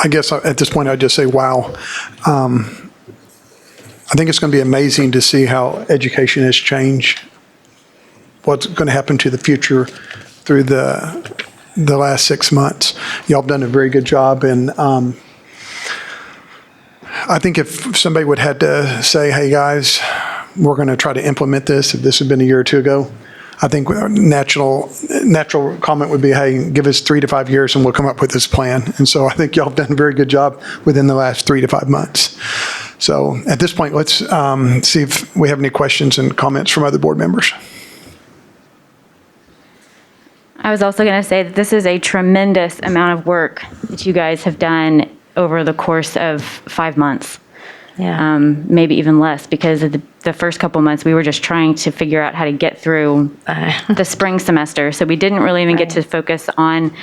I guess at this point, I'd just say, wow. I think it's going to be amazing to see how education has changed, what's going to happen to the future through the last 6 months. Y'all have done a very good job, and I think if somebody would had to say, hey, guys, we're going to try to implement this, if this had been a year or two ago, I think natural comment would be, hey, give us 3 to 5 years and we'll come up with this plan. And so I think y'all have done a very good job within the last 3 to 5 months. So at this point, let's see if we have any questions and comments from other board members. I was also going to say that this is a tremendous amount of work that you guys have done over the course of 5 months. Yeah. Maybe even less, because of the first couple months we were just trying to figure out how to get through the spring semester. So we didn't really even get to focus on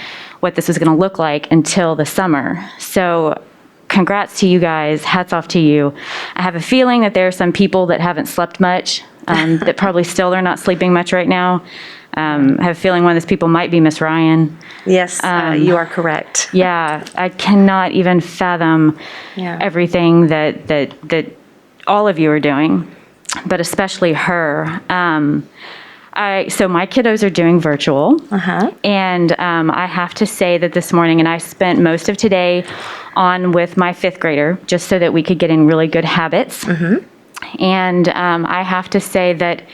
what this was going to look like until the summer. So congrats to you guys. Hats off to you. I have a feeling that there are some people that haven't slept much, that probably still are not sleeping much right now. I have a feeling one of those people might be Miss Ryan. Yes, you are correct. Yeah, I cannot even fathom everything that all of you are doing, but especially her. So my kiddos are doing virtual, and I have to say that this morning, and I spent most of today on with my 5th grader, just so that we could get in really good habits. And I have to say that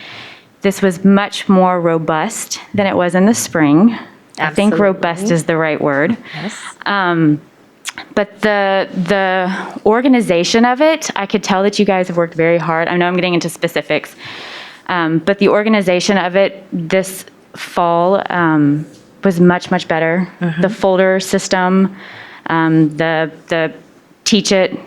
this was much more robust than it was in the spring. Absolutely. I think robust is the right word. Yes. But the organization of it, I could tell that you guys have worked very hard. I know I'm getting into specifics, but the organization of it this fall was much, much better. The folder system, the teach it,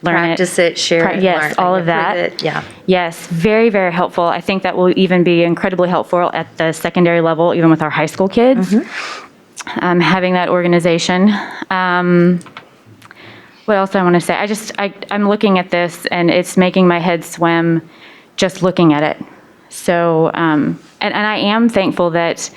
learn Practice it, share it. Yes, learn it, all of that. approve it. Yeah. Yes, very, very helpful. I think that will even be incredibly helpful at the secondary level, even with our high school kids, having that organization. What else do I want to say? I'm looking at this, and it's making my head swim just looking at it. So, and I am thankful that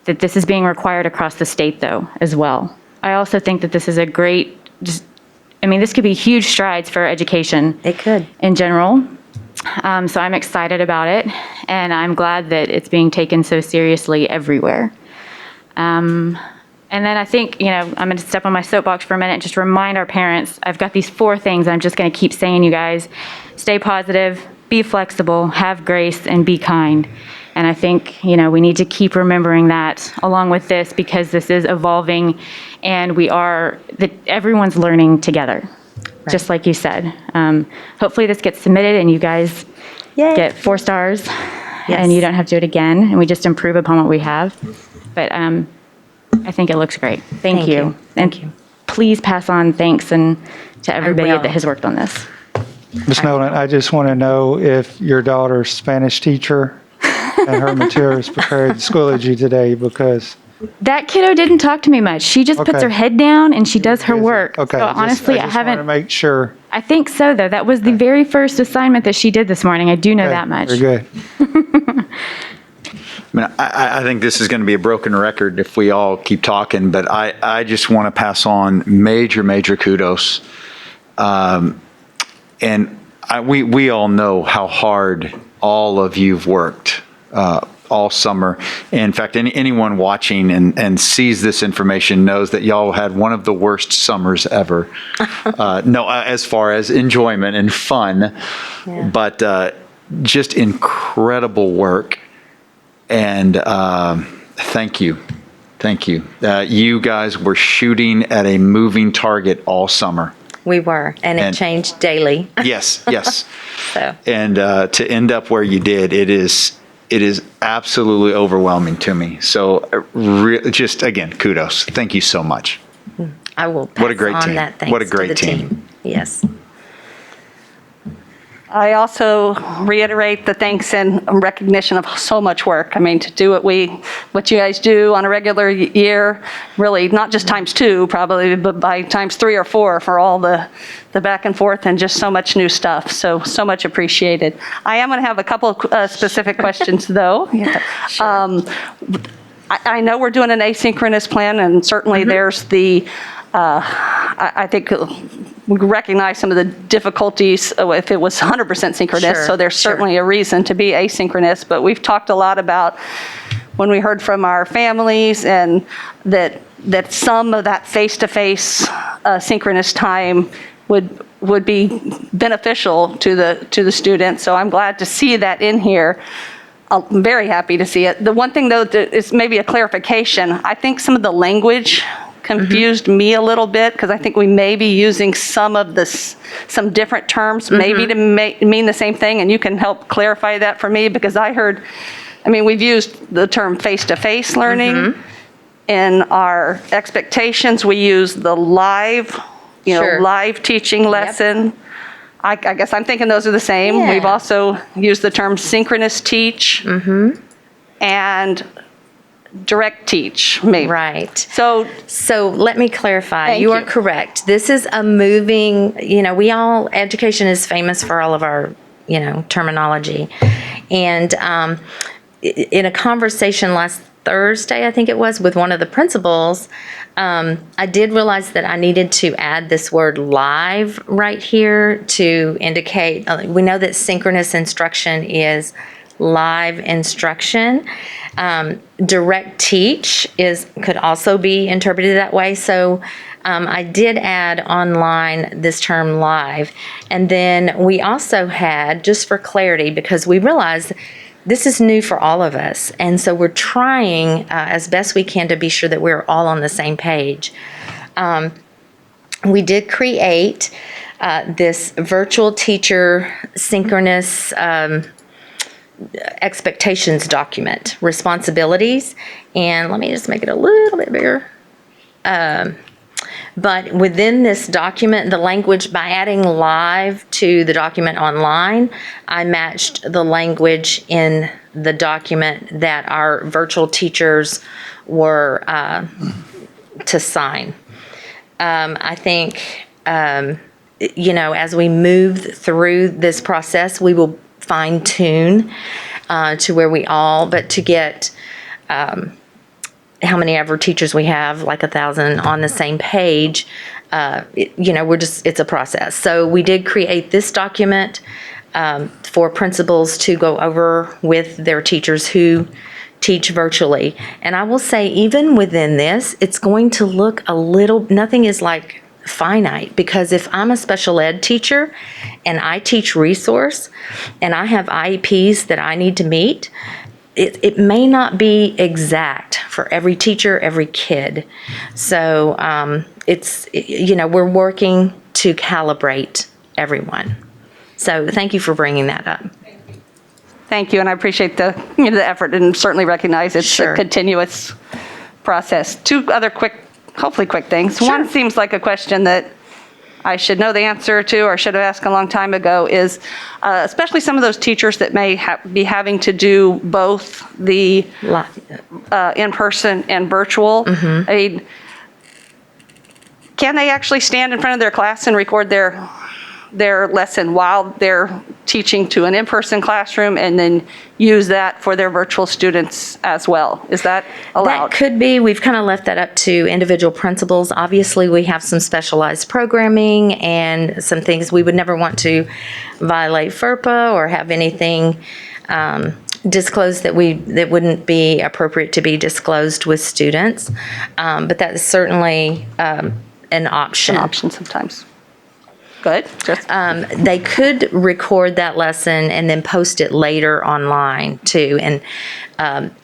this is being required across the state, though, as well. I also think that this is a great, this could be huge strides for education. It could. In general. So I'm excited about it, and I'm glad that it's being taken so seriously everywhere. And then I think, I'm going to step on my soapbox for a minute and just remind our parents, I've got these 4 things I'm just going to keep saying, you guys. Stay positive, be flexible, have grace, and be kind. And I think, we need to keep remembering that along with this, because this is evolving, and everyone's learning together, just like you said. Hopefully this gets submitted and you guys get 4 stars, and you don't have to do it again, and we just improve upon what we have. But I think it looks great. Thank you. Thank you. Please pass on thanks to everybody will. that has worked on this. Ms. Nolan, I just want to know if your daughter's Spanish teacher and her materials prepared the Schoology today, because That kiddo didn't talk to me much. She just puts Okay. her head down and she does her work. Okay. So honestly, I just want to haven't. make sure. I think so, though. That was the very first assignment that she did this morning. I do know Okay, that much. Very good. I think this is going to be a broken record if we all keep talking, but I just want to pass on major kudos. We all know how hard all of you've worked all summer. In fact, anyone watching and sees this information knows that y'all had one of the worst summers ever. As far as enjoyment and fun, but just incredible work. And thank you. You guys were shooting at a moving target all summer. We were, and it changed daily. Yes. So. And to end up where you did, it is absolutely overwhelming to me. So just, again, kudos. Thank you so much. I will What a pass great on team. that thanks What a to great the team. Yes. I also reiterate the thanks and recognition of so much work. I mean, to do what you guys do on a regular year, really not just times 2 probably, but by times 3 or 4 for all the back and forth and just so much new stuff. So much appreciated. I am going to have a couple of specific questions though. I know we're doing an asynchronous plan, and certainly there's the, I think we recognize some of the difficulties if it was 100% synchronous, Sure, so there's sure. certainly a reason to be asynchronous, but we've talked a lot about when we heard from our families and that some of that face-to-face synchronous time would be beneficial to the students, so I'm glad to see that in here. I'm very happy to see it. The one thing, though, that is maybe a clarification. I think some of the language confused me a little bit because I think we may be using some different terms maybe to mean the same thing, and you can help clarify that for me because we've used the term face-to-face learning. In our expectations, we use the live, Sure. live teaching lesson. I guess I'm thinking those are the same. Yeah. We've also used the term synchronous teach and direct teach, maybe. Right. So let me clarify. Thank You are you. correct. This is a moving, education is famous for all of our, terminology. And in a conversation last Thursday, I think it was, with one of the principals, I did realize that I needed to add this word live right here to indicate, we know that synchronous instruction is live instruction. Direct teach could also be interpreted that way. So I did add online this term live. And then we also had, just for clarity, because we realized this is new for all of us. And so we're trying as best we can to be sure that we're all on the same page. We did create this virtual teacher synchronous expectations document, responsibilities, and let me just make it a little bit bigger. But within this document, the language, by adding live to the document online, I matched the language in the document that our virtual teachers were to sign. I think, as we move through this process, we will fine tune to where but to get how many ever teachers we have, like 1,000 on the same page, it's a process. So we did create this document for principals to go over with their teachers who teach virtually. And I will say, even within this, it's going to look nothing is like finite, because if I'm a special ed teacher and I teach resource and I have IEPs that I need to meet, it may not be exact for every teacher, every kid. So we're working to calibrate everyone. So thank you for bringing that up. thank you, and I appreciate the effort and certainly recognize it's Sure. a continuous process. 2 other hopefully quick things. Sure. One seems like a question that I should know the answer to or should have asked a long time ago is, especially some of those teachers that may be having to do both the in-person and virtual. I mean, can they actually stand in front of their class and record their lesson while they're teaching to an in-person classroom and then use that for their virtual students as well? Is that allowed? That could be. We've kind of left that up to individual principals. Obviously, we have some specialized programming and some things we would never want to violate FERPA or have anything disclosed that wouldn't be appropriate to be disclosed with students. But that is certainly an option. An option sometimes. Good. Just They could record that lesson and then post it later online too, and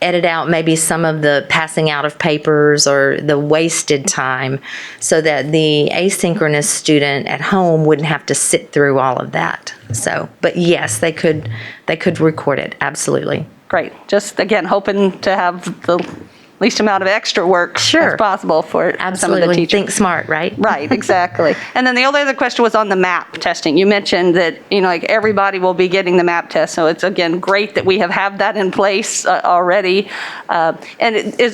edit out maybe some of the passing out of papers or the wasted time so that the asynchronous student at home wouldn't have to sit through all of that. So, but yes, they could record it, absolutely. great. Just again, hoping to have the least amount of extra work Sure. as possible for some of the Absolutely. teachers. Think smart, right? Right, exactly. And then the only other question was on the MAP testing. You mentioned that, like everybody will be getting the MAP test. So it's, again, great that we have that in place already. And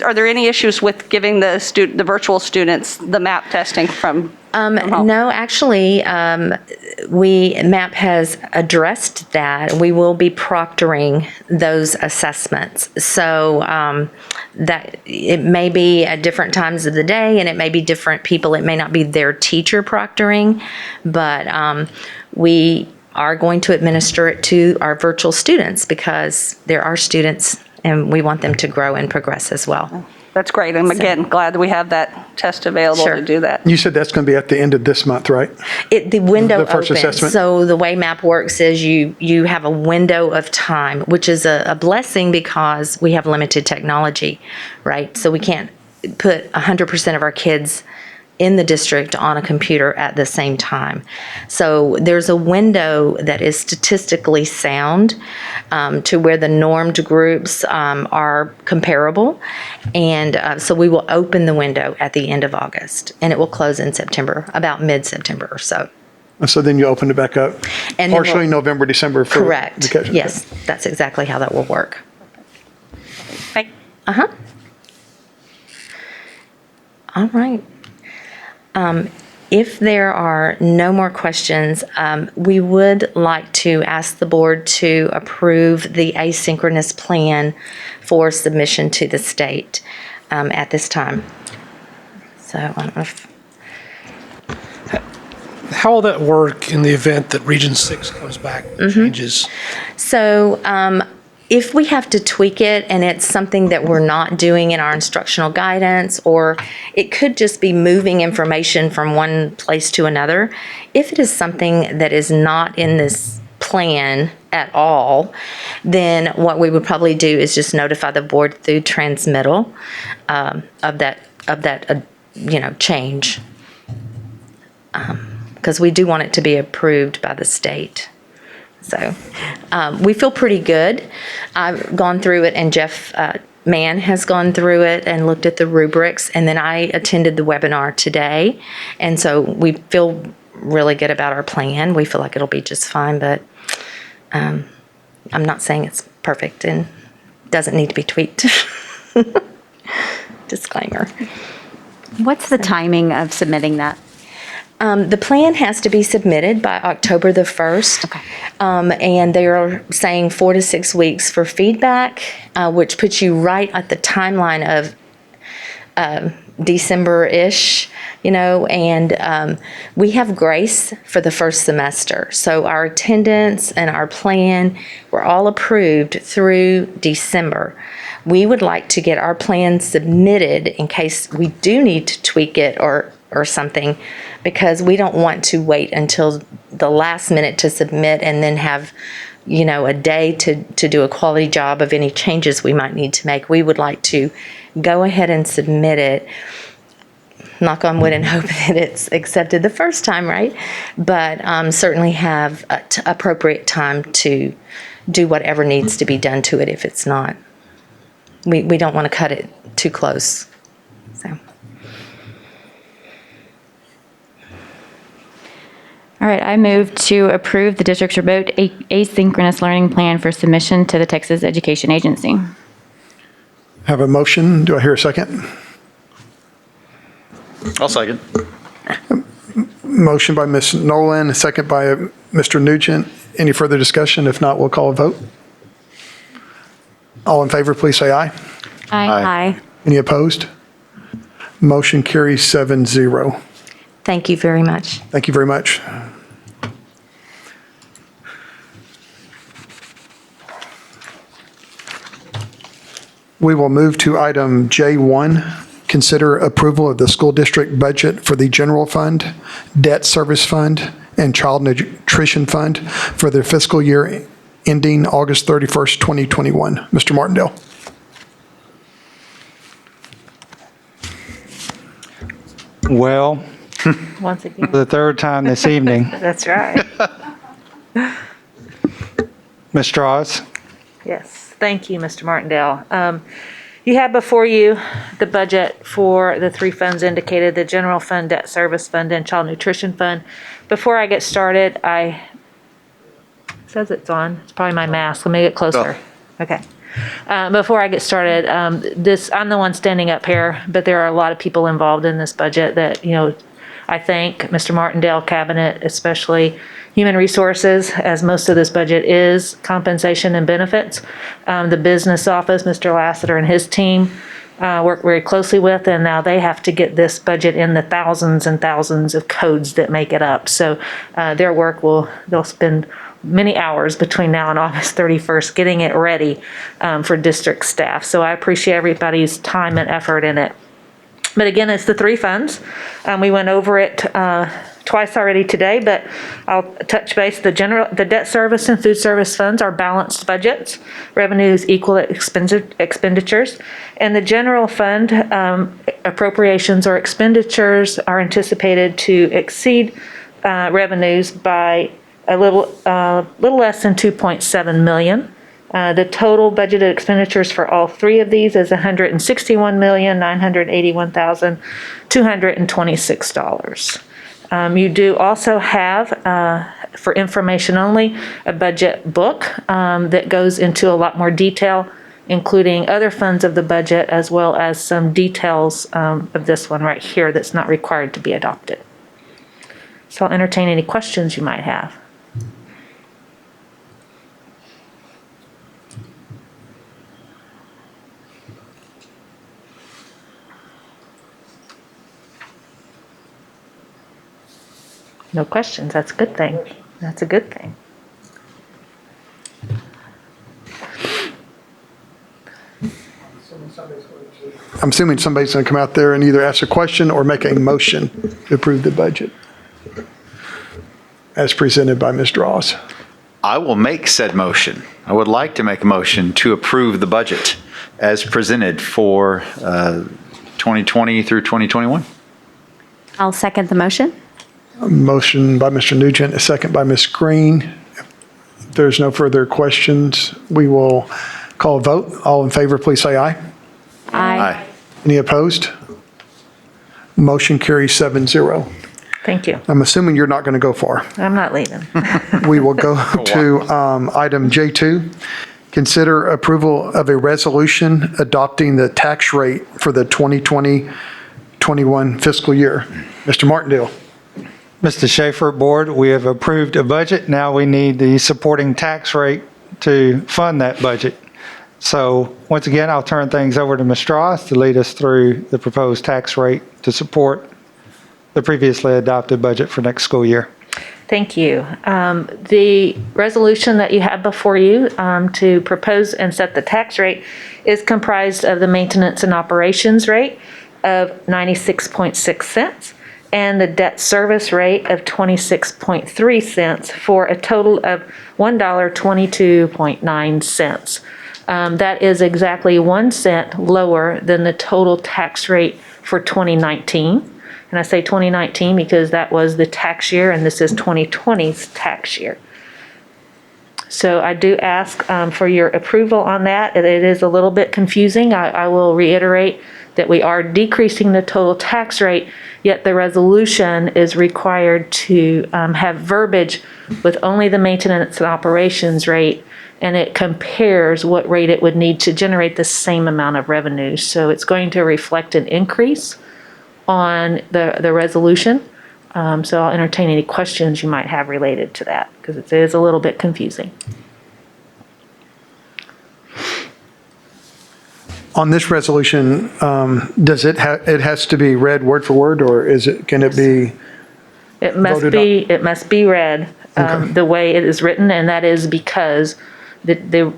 are there any issues with giving the virtual students the MAP testing from home? No, actually, MAP has addressed that. We will be proctoring those assessments. So that it may be at different times of the day and it may be different people. It may not be their teacher proctoring, but we are going to administer it to our virtual students because they're our students and we want them to grow and progress as well. That's great. I'm, again, glad that we have that test available Sure. to do that. You said that's going to be at the end of this month, right? The window The first opens. assessment? So the way MAP works is you have a window of time, which is a blessing because we have limited technology, right? So we can't put 100% of our kids in the district on a computer at the same time. So there's a window that is statistically sound to where the normed groups are comparable. And so we will open the window at the end of August and it will close in September, about mid-September or so. So then you open it back up And then partially we'll- November, December for Correct. vacation. Yes, that's exactly how that will work. Thank- All right. If there are no more questions, we would like to ask the board to approve the asynchronous plan for submission to the state at this time. So I don't know if, How will that work in the event that Region 6 comes back and changes? so if we have to tweak it and it's something that we're not doing in our instructional guidance, or it could just be moving information from one place to another, if it is something that is not in this plan at all, then what we would probably do is just notify the board through transmittal of that change. Because we do want it to be approved by the state. So we feel pretty good. I've gone through it and Jeff Mann has gone through it and looked at the rubrics, and then I attended the webinar today. And so we feel really good about our plan. We feel like it'll be just fine, but I'm not saying it's perfect and doesn't need to be tweaked. Disclaimer. What's the timing of submitting that? The plan has to be submitted by October the 1st. Okay. And they are saying 4 to 6 weeks for feedback, which puts you right at the timeline of December-ish, and we have grace for the first semester. So our attendance and our plan were all approved through December. We would like to get our plan submitted in case we do need to tweak it or something, because we don't want to wait until the last minute to submit and then have, a day to do a quality job of any changes we might need to make. We would like to go ahead and submit it, knock on wood, and hope that it's accepted the first time, right? But certainly have appropriate time to do whatever needs to be done to it if it's not. We don't want to cut it too close, so. All right, I move to approve the district's remote asynchronous learning plan for submission to the Texas Education Agency. Have a motion. Do I hear a second? I'll second. Motion by Ms. Nolan, a second by Mr. Nugent. Any further discussion? If not, we'll call a vote. All in favor, please say aye. Aye. Any opposed? Motion carries 7-0. Thank you very much. Thank you very much. We will move to item J1, consider approval of the school district budget for the general fund, debt service fund, and Child Nutrition Fund for the fiscal year ending August 31st, 2021. Mr. Martindale. Well, Once again, the third time this evening, that's right. Ms. Strauss. Yes, thank you, Mr. Martindale. You have before you the budget for the three funds indicated, the General Fund, Debt Service Fund, and Child Nutrition Fund. Before I get started, it says it's on. It's probably my mask. Let me get closer. Okay. Before I get started, I'm the one standing up here, but there are a lot of people involved in this budget that, I thank Mr. Martindale, Cabinet, especially Human Resources, as most of this budget is compensation and benefits. The business office, Mr. Lassiter and his team work very closely with, and now they have to get this budget in the thousands and thousands of codes that make it up. So their work they'll spend many hours between now and August 31st getting it ready for district staff. So I appreciate everybody's time and effort in it. But again, it's the three funds. We went over it twice already today, but I'll touch base. The debt service and food service funds are balanced budgets. Revenues equal expenditures. And the general fund appropriations or expenditures are anticipated to exceed revenues by a little less than 2.7 million. The total budgeted expenditures for all three of these is $161,981,226. You do also have, for information only, a budget book that goes into a lot more detail, including other funds of the budget, as well as some details of this one right here that's not required to be adopted. So I'll entertain any questions you might have. No questions. That's a good thing. That's a good thing. I'm assuming somebody's going to come out there and either ask a question or make a motion to approve the budget as presented by Ms. Strauss. I will make said motion. I would like to make a motion to approve the budget as presented for 2020 through 2021. I'll second the motion. A motion by Mr. Nugent, a second by Ms. Green. If there's no further questions, we will call a vote. All in favor, please say aye. Aye. Any opposed? Motion carries 7-0. Thank you. I'm assuming you're not going to go far. I'm not leaving. We will go to item J2. Consider approval of a resolution adopting the tax rate for the 2020-21 fiscal year. Mr. Martindale. Mr. Schaefer, Board, we have approved a budget. Now we need the supporting tax rate to fund that budget. So once again, I'll turn things over to Ms. Strauss to lead us through the proposed tax rate to support the previously adopted budget for next school year. Thank you. The resolution that you have before you to propose and set the tax rate is comprised of the maintenance and operations rate of 96.6 cents and the debt service rate of 26.3 cents for a total of $1.22.9. That is exactly 1 cent lower than the total tax rate for 2019. And I say 2019 because that was the tax year and this is 2020's tax year. So I do ask for your approval on that. It is a little bit confusing. I will reiterate that we are decreasing the total tax rate, yet the resolution is required to have verbiage with only the maintenance and operations rate, and it compares what rate it would need to generate the same amount of revenue. So it's going to reflect an increase on the resolution. So I'll entertain any questions you might have related to that, because it is a little bit confusing. On this resolution, does it has to be read word for word, or can it be? It must Voted be, it must be read Okay. the way it is written, and that is because the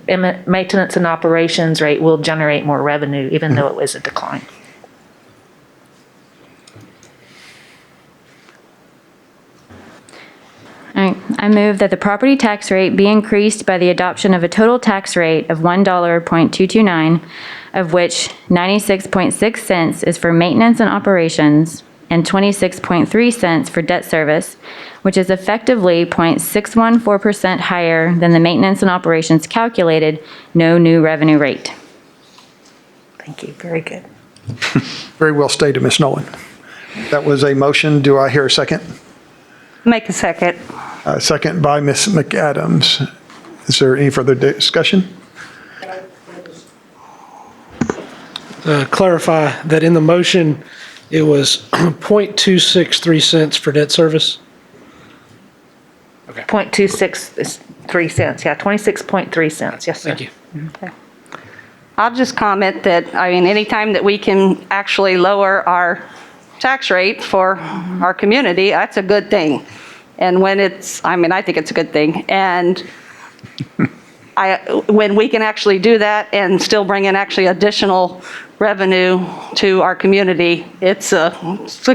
maintenance and operations rate will generate more revenue, even though it was a decline. All right, I move that the property tax rate be increased by the adoption of a total tax rate of $1.229, of which 96.6 cents is for maintenance and operations and 26.3 cents for debt service, which is effectively 0.614% higher than the maintenance and operations calculated no new revenue rate. Thank you. Very good. Very well stated, Ms. Nolan. That was a motion. Do I hear a second? Make a second. Second by Ms. McAdams. Is there any further discussion? Clarify that in the motion, it was 0.263 cents for debt service. 0.263 cents, yeah, 26.3 cents, yes, sir. Thank you. I'll just comment that, I mean, anytime that we can actually lower our tax rate for our community, that's a good thing. And when it's, I mean, I think it's a good thing. And when we can actually do that and still bring in actually additional revenue to our community, it's a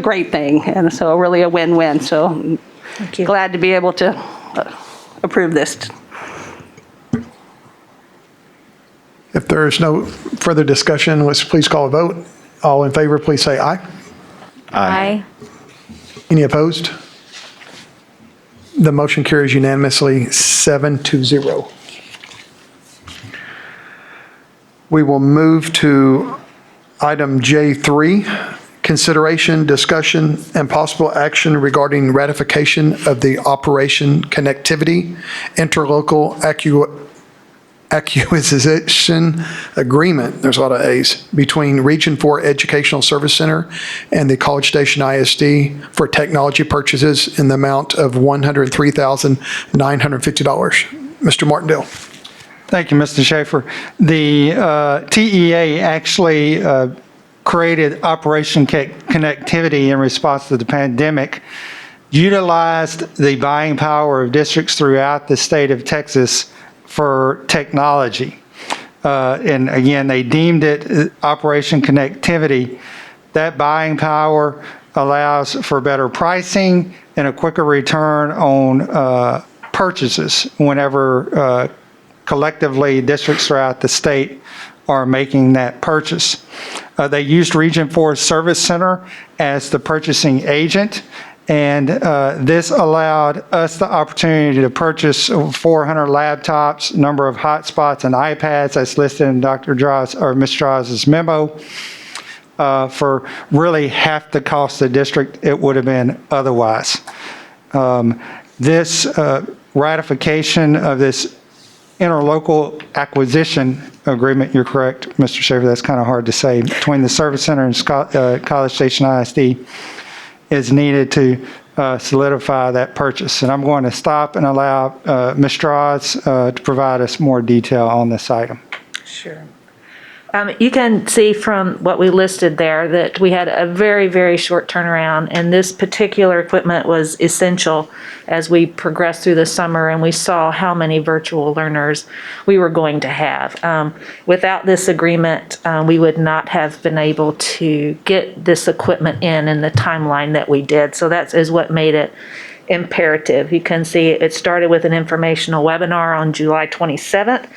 great thing. And so really a win-win. So I'm Thank you. glad to be able to approve this. If there is no further discussion, let's please call a vote. All in favor, please say aye. Aye. Any opposed? The motion carries unanimously, 7-0. We will move to item J3, consideration, discussion, and possible action regarding ratification of the Operation Connectivity Interlocal Acquisition Agreement, there's a lot of A's, between Region 4 Educational Service Center and the College Station ISD for technology purchases in the amount of $103,950. Mr. Martindale. Thank you, Mr. Schaefer. The TEA actually created Operation Connectivity in response to the pandemic, utilized the buying power of districts throughout the state of Texas for technology. And again, they deemed it Operation Connectivity. That buying power allows for better pricing and a quicker return on purchases whenever collectively districts throughout the state are making that purchase. They used Region 4 Service Center as the purchasing agent, and this allowed us the opportunity to purchase 400 laptops, number of hotspots and iPads that's listed in Dr. Draws or Ms. Draws' memo for really half the cost of the district it would have been otherwise. This ratification of this interlocal acquisition agreement, you're correct, Mr. Schaefer, that's kind of hard to say, between the Service Center and College Station ISD is needed to solidify that purchase. And I'm going to stop and allow Ms. Strauss to provide us more detail on this item. Sure. You can see from what we listed there that we had a very, very short turnaround, and this particular equipment was essential as we progressed through the summer and we saw how many virtual learners we were going to have. Without this agreement, we would not have been able to get this equipment in the timeline that we did. So that is what made it imperative. You can see it started with an informational webinar on July 27th.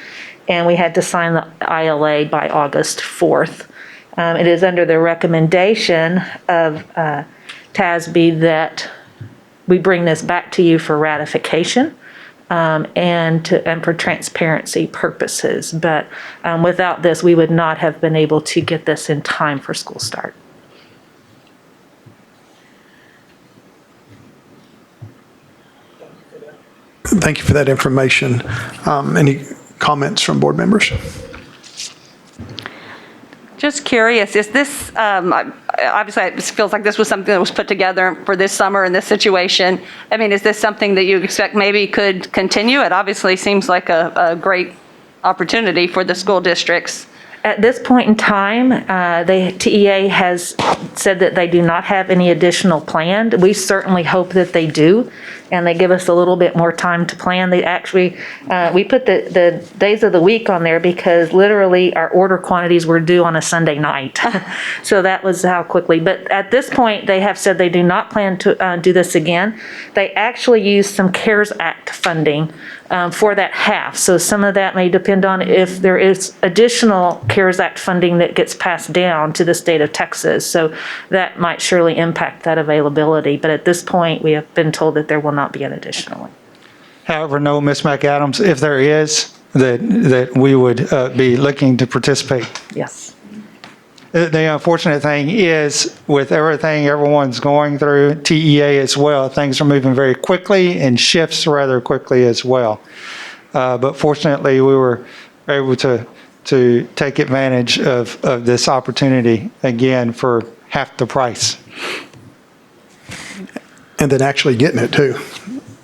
And we had to sign the ILA by August 4th. It is under the recommendation of TASB that we bring this back to you for ratification and for transparency purposes. But without this, we would not have been able to get this in time for school start. Thank you for that information. Any comments from board members? Just curious, is this, obviously it feels like this was something that was put together for this summer in this situation. I mean, is this something that you expect maybe could continue? It obviously seems like a great opportunity for the school districts. At this point in time, TEA has said that they do not have any additional planned. We certainly hope that they do, and they give us a little bit more time to plan. They actually, we put the days of the week on there because literally our order quantities were due on a Sunday night. So that was how quickly. But at this point, they have said they do not plan to do this again. They actually used some CARES Act funding for that half. So some of that may depend on if there is additional CARES Act funding that gets passed down to the state of Texas. So that might surely impact that availability. But at this point, we have been told that there will not be an additional one. However, no, Ms. McAdams, if there is, that we would be looking to participate. Yes. The unfortunate thing is, with everything everyone's going through, TEA as well, things are moving very quickly and shifts rather quickly as well. But fortunately, we were able to take advantage of this opportunity again for half the price. And then actually getting it too,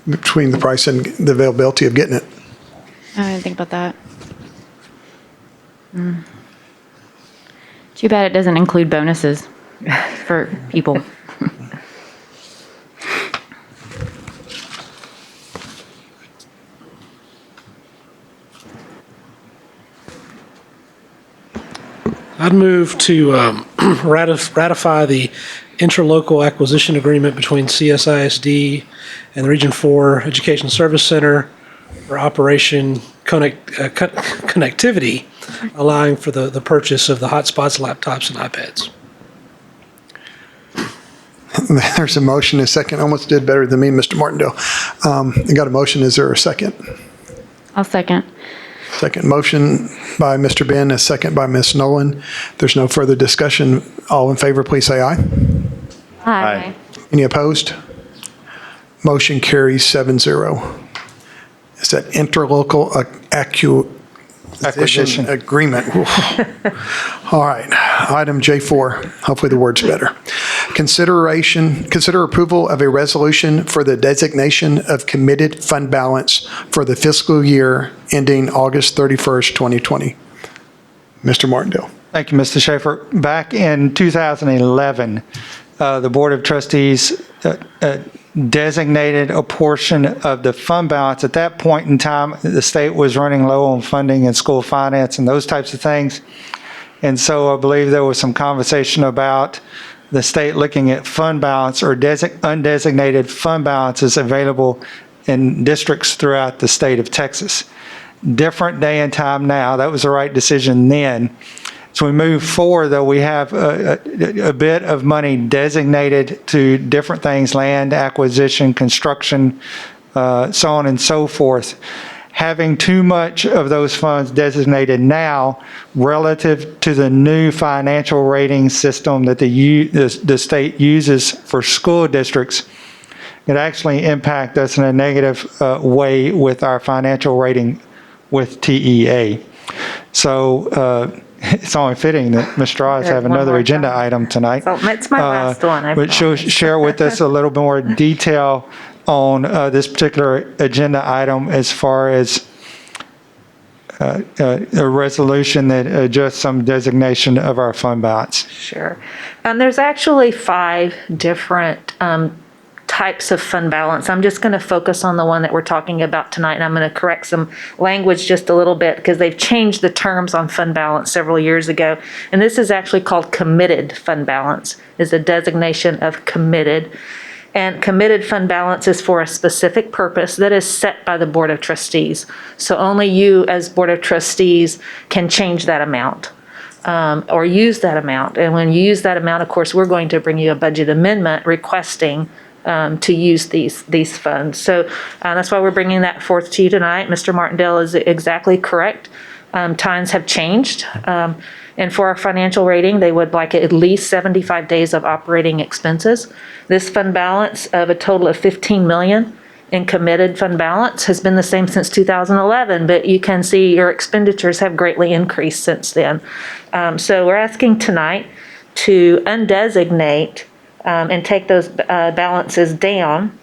between the price and the availability of getting it. I didn't think about that. Too bad it doesn't include bonuses for people. I'd move to ratify the interlocal acquisition agreement between CSISD and the Region 4 Education Service Center for Operation Connectivity, allowing for the purchase of the hotspots, laptops, and iPads. There's a motion, a second. Almost did better than me, Mr. Martindale. I got a motion. Is there a second? I'll second. Second motion by Mr. Ben, a second by Ms. Nolan. There's no further discussion. All in favor, please say aye. Aye. Any opposed? Motion carries 7-0. It's that interlocal acquisition agreement. All right, item J4, hopefully the word's better. Consider approval of a resolution for the designation of committed fund balance for the fiscal year ending August 31st, 2020. Mr. Martindale. Thank you, Mr. Schaefer. Back in 2011, the Board of Trustees designated a portion of the fund balance. At that point in time, the state was running low on funding and school finance and those types of things. And so I believe there was some conversation about the state looking at fund balance or undesignated fund balances available in districts throughout the state of Texas. Different day and time now. That was the right decision then. So we move forward, though, we have a bit of money designated to different things, land acquisition, construction, so on and so forth. Having too much of those funds designated now relative to the new financial rating system that the state uses for school districts, it actually impact us in a negative way with our financial rating with TEA. So it's only fitting that Ms. Strauss have another agenda item tonight. So it's my last one. But she'll share with us a little bit more detail on this particular agenda item as far as a resolution that adjusts some designation of our fund balance. Sure. There's actually 5 different types of fund balance. I'm just going to focus on the one that we're talking about tonight, and I'm going to correct some language just a little bit because they've changed the terms on fund balance several years ago. And this is actually called committed fund balance, is a designation of committed. And committed fund balance is for a specific purpose that is set by the Board of Trustees. So only you as Board of Trustees can change that amount. Or use that amount. And when you use that amount, of course, we're going to bring you a budget amendment requesting to use these funds. So that's why we're bringing that forth to you tonight. Mr. Martindale is exactly correct. Times have changed. And for our financial rating, they would like at least 75 days of operating expenses. This fund balance of a total of $15 million in committed fund balance has been the same since 2011, but you can see your expenditures have greatly increased since then. So we're asking tonight to undesignate and take those balances down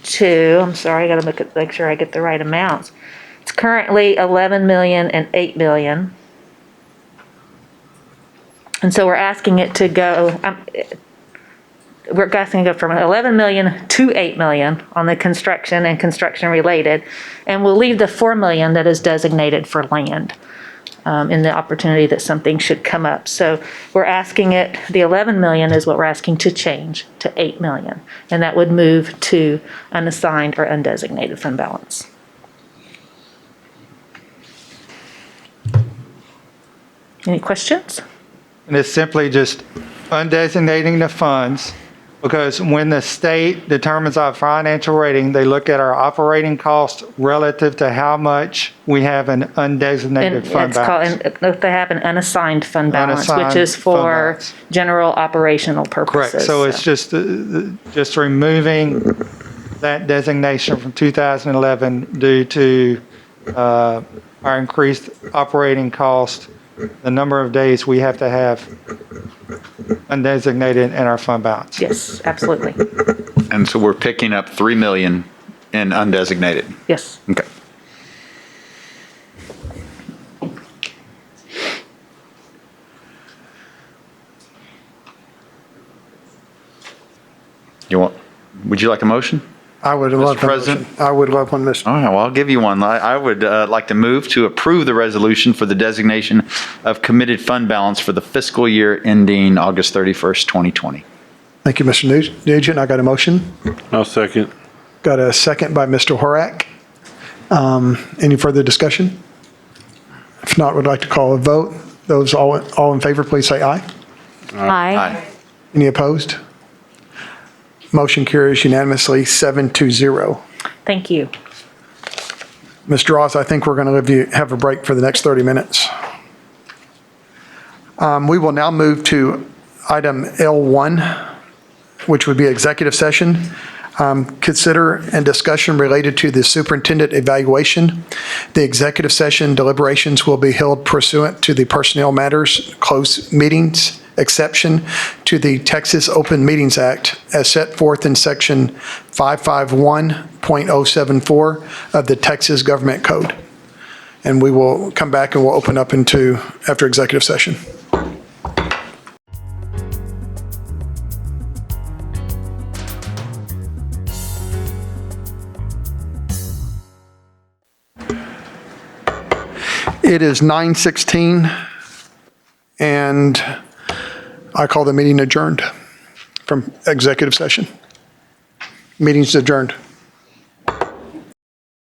to, I'm sorry, I got to make sure I get the right amounts. It's currently $11 million and $8 million. And so we're asking it to go, we're asking to go from 11 million to 8 million on the construction and construction related. And we'll leave the 4 million that is designated for land in the opportunity that something should come up. So we're asking it, the 11 million is what we're asking to change to 8 million. And that would move to unassigned or undesignated fund balance. Any questions? And it's simply just undesignating the funds, because when the state determines our financial rating, they look at our operating cost relative to how much we have an undesignated And fund it's called, balance. and they have an unassigned fund balance, which Unassigned is fund for balance. general operational purposes. Correct. So it's just removing that designation from 2011 due to our increased operating cost, the number of days we have to have undesignated in our fund balance. Yes, absolutely. And so we're picking up 3 million in undesignated. Yes. Okay. Would you like a motion? I would love Mr. President? I would love one, Mr. All right, well, I'll give you one. I would like to move to approve the resolution for the designation of committed fund balance for the fiscal year ending August 31st, 2020. Thank you, Mr. Nugent. I got a motion. I'll second. Got a second by Mr. Horak. Any further discussion? If not, would like to call a vote. Those all in favor, please say aye. Aye. Any opposed? Motion carries unanimously, 7-0. Thank you. Mr. Ross, I think we're going to have a break for the next 30 minutes. We will now move to item L1, which would be executive session. Consider and discussion related to the superintendent evaluation. The executive session deliberations will be held pursuant to the personnel matters closed meetings exception to the Texas Open Meetings Act as set forth in section 551.074 of the Texas Government Code. And we will come back and we'll open up after executive session. It is 9:16 and I call the meeting adjourned from executive session. Meeting's adjourned.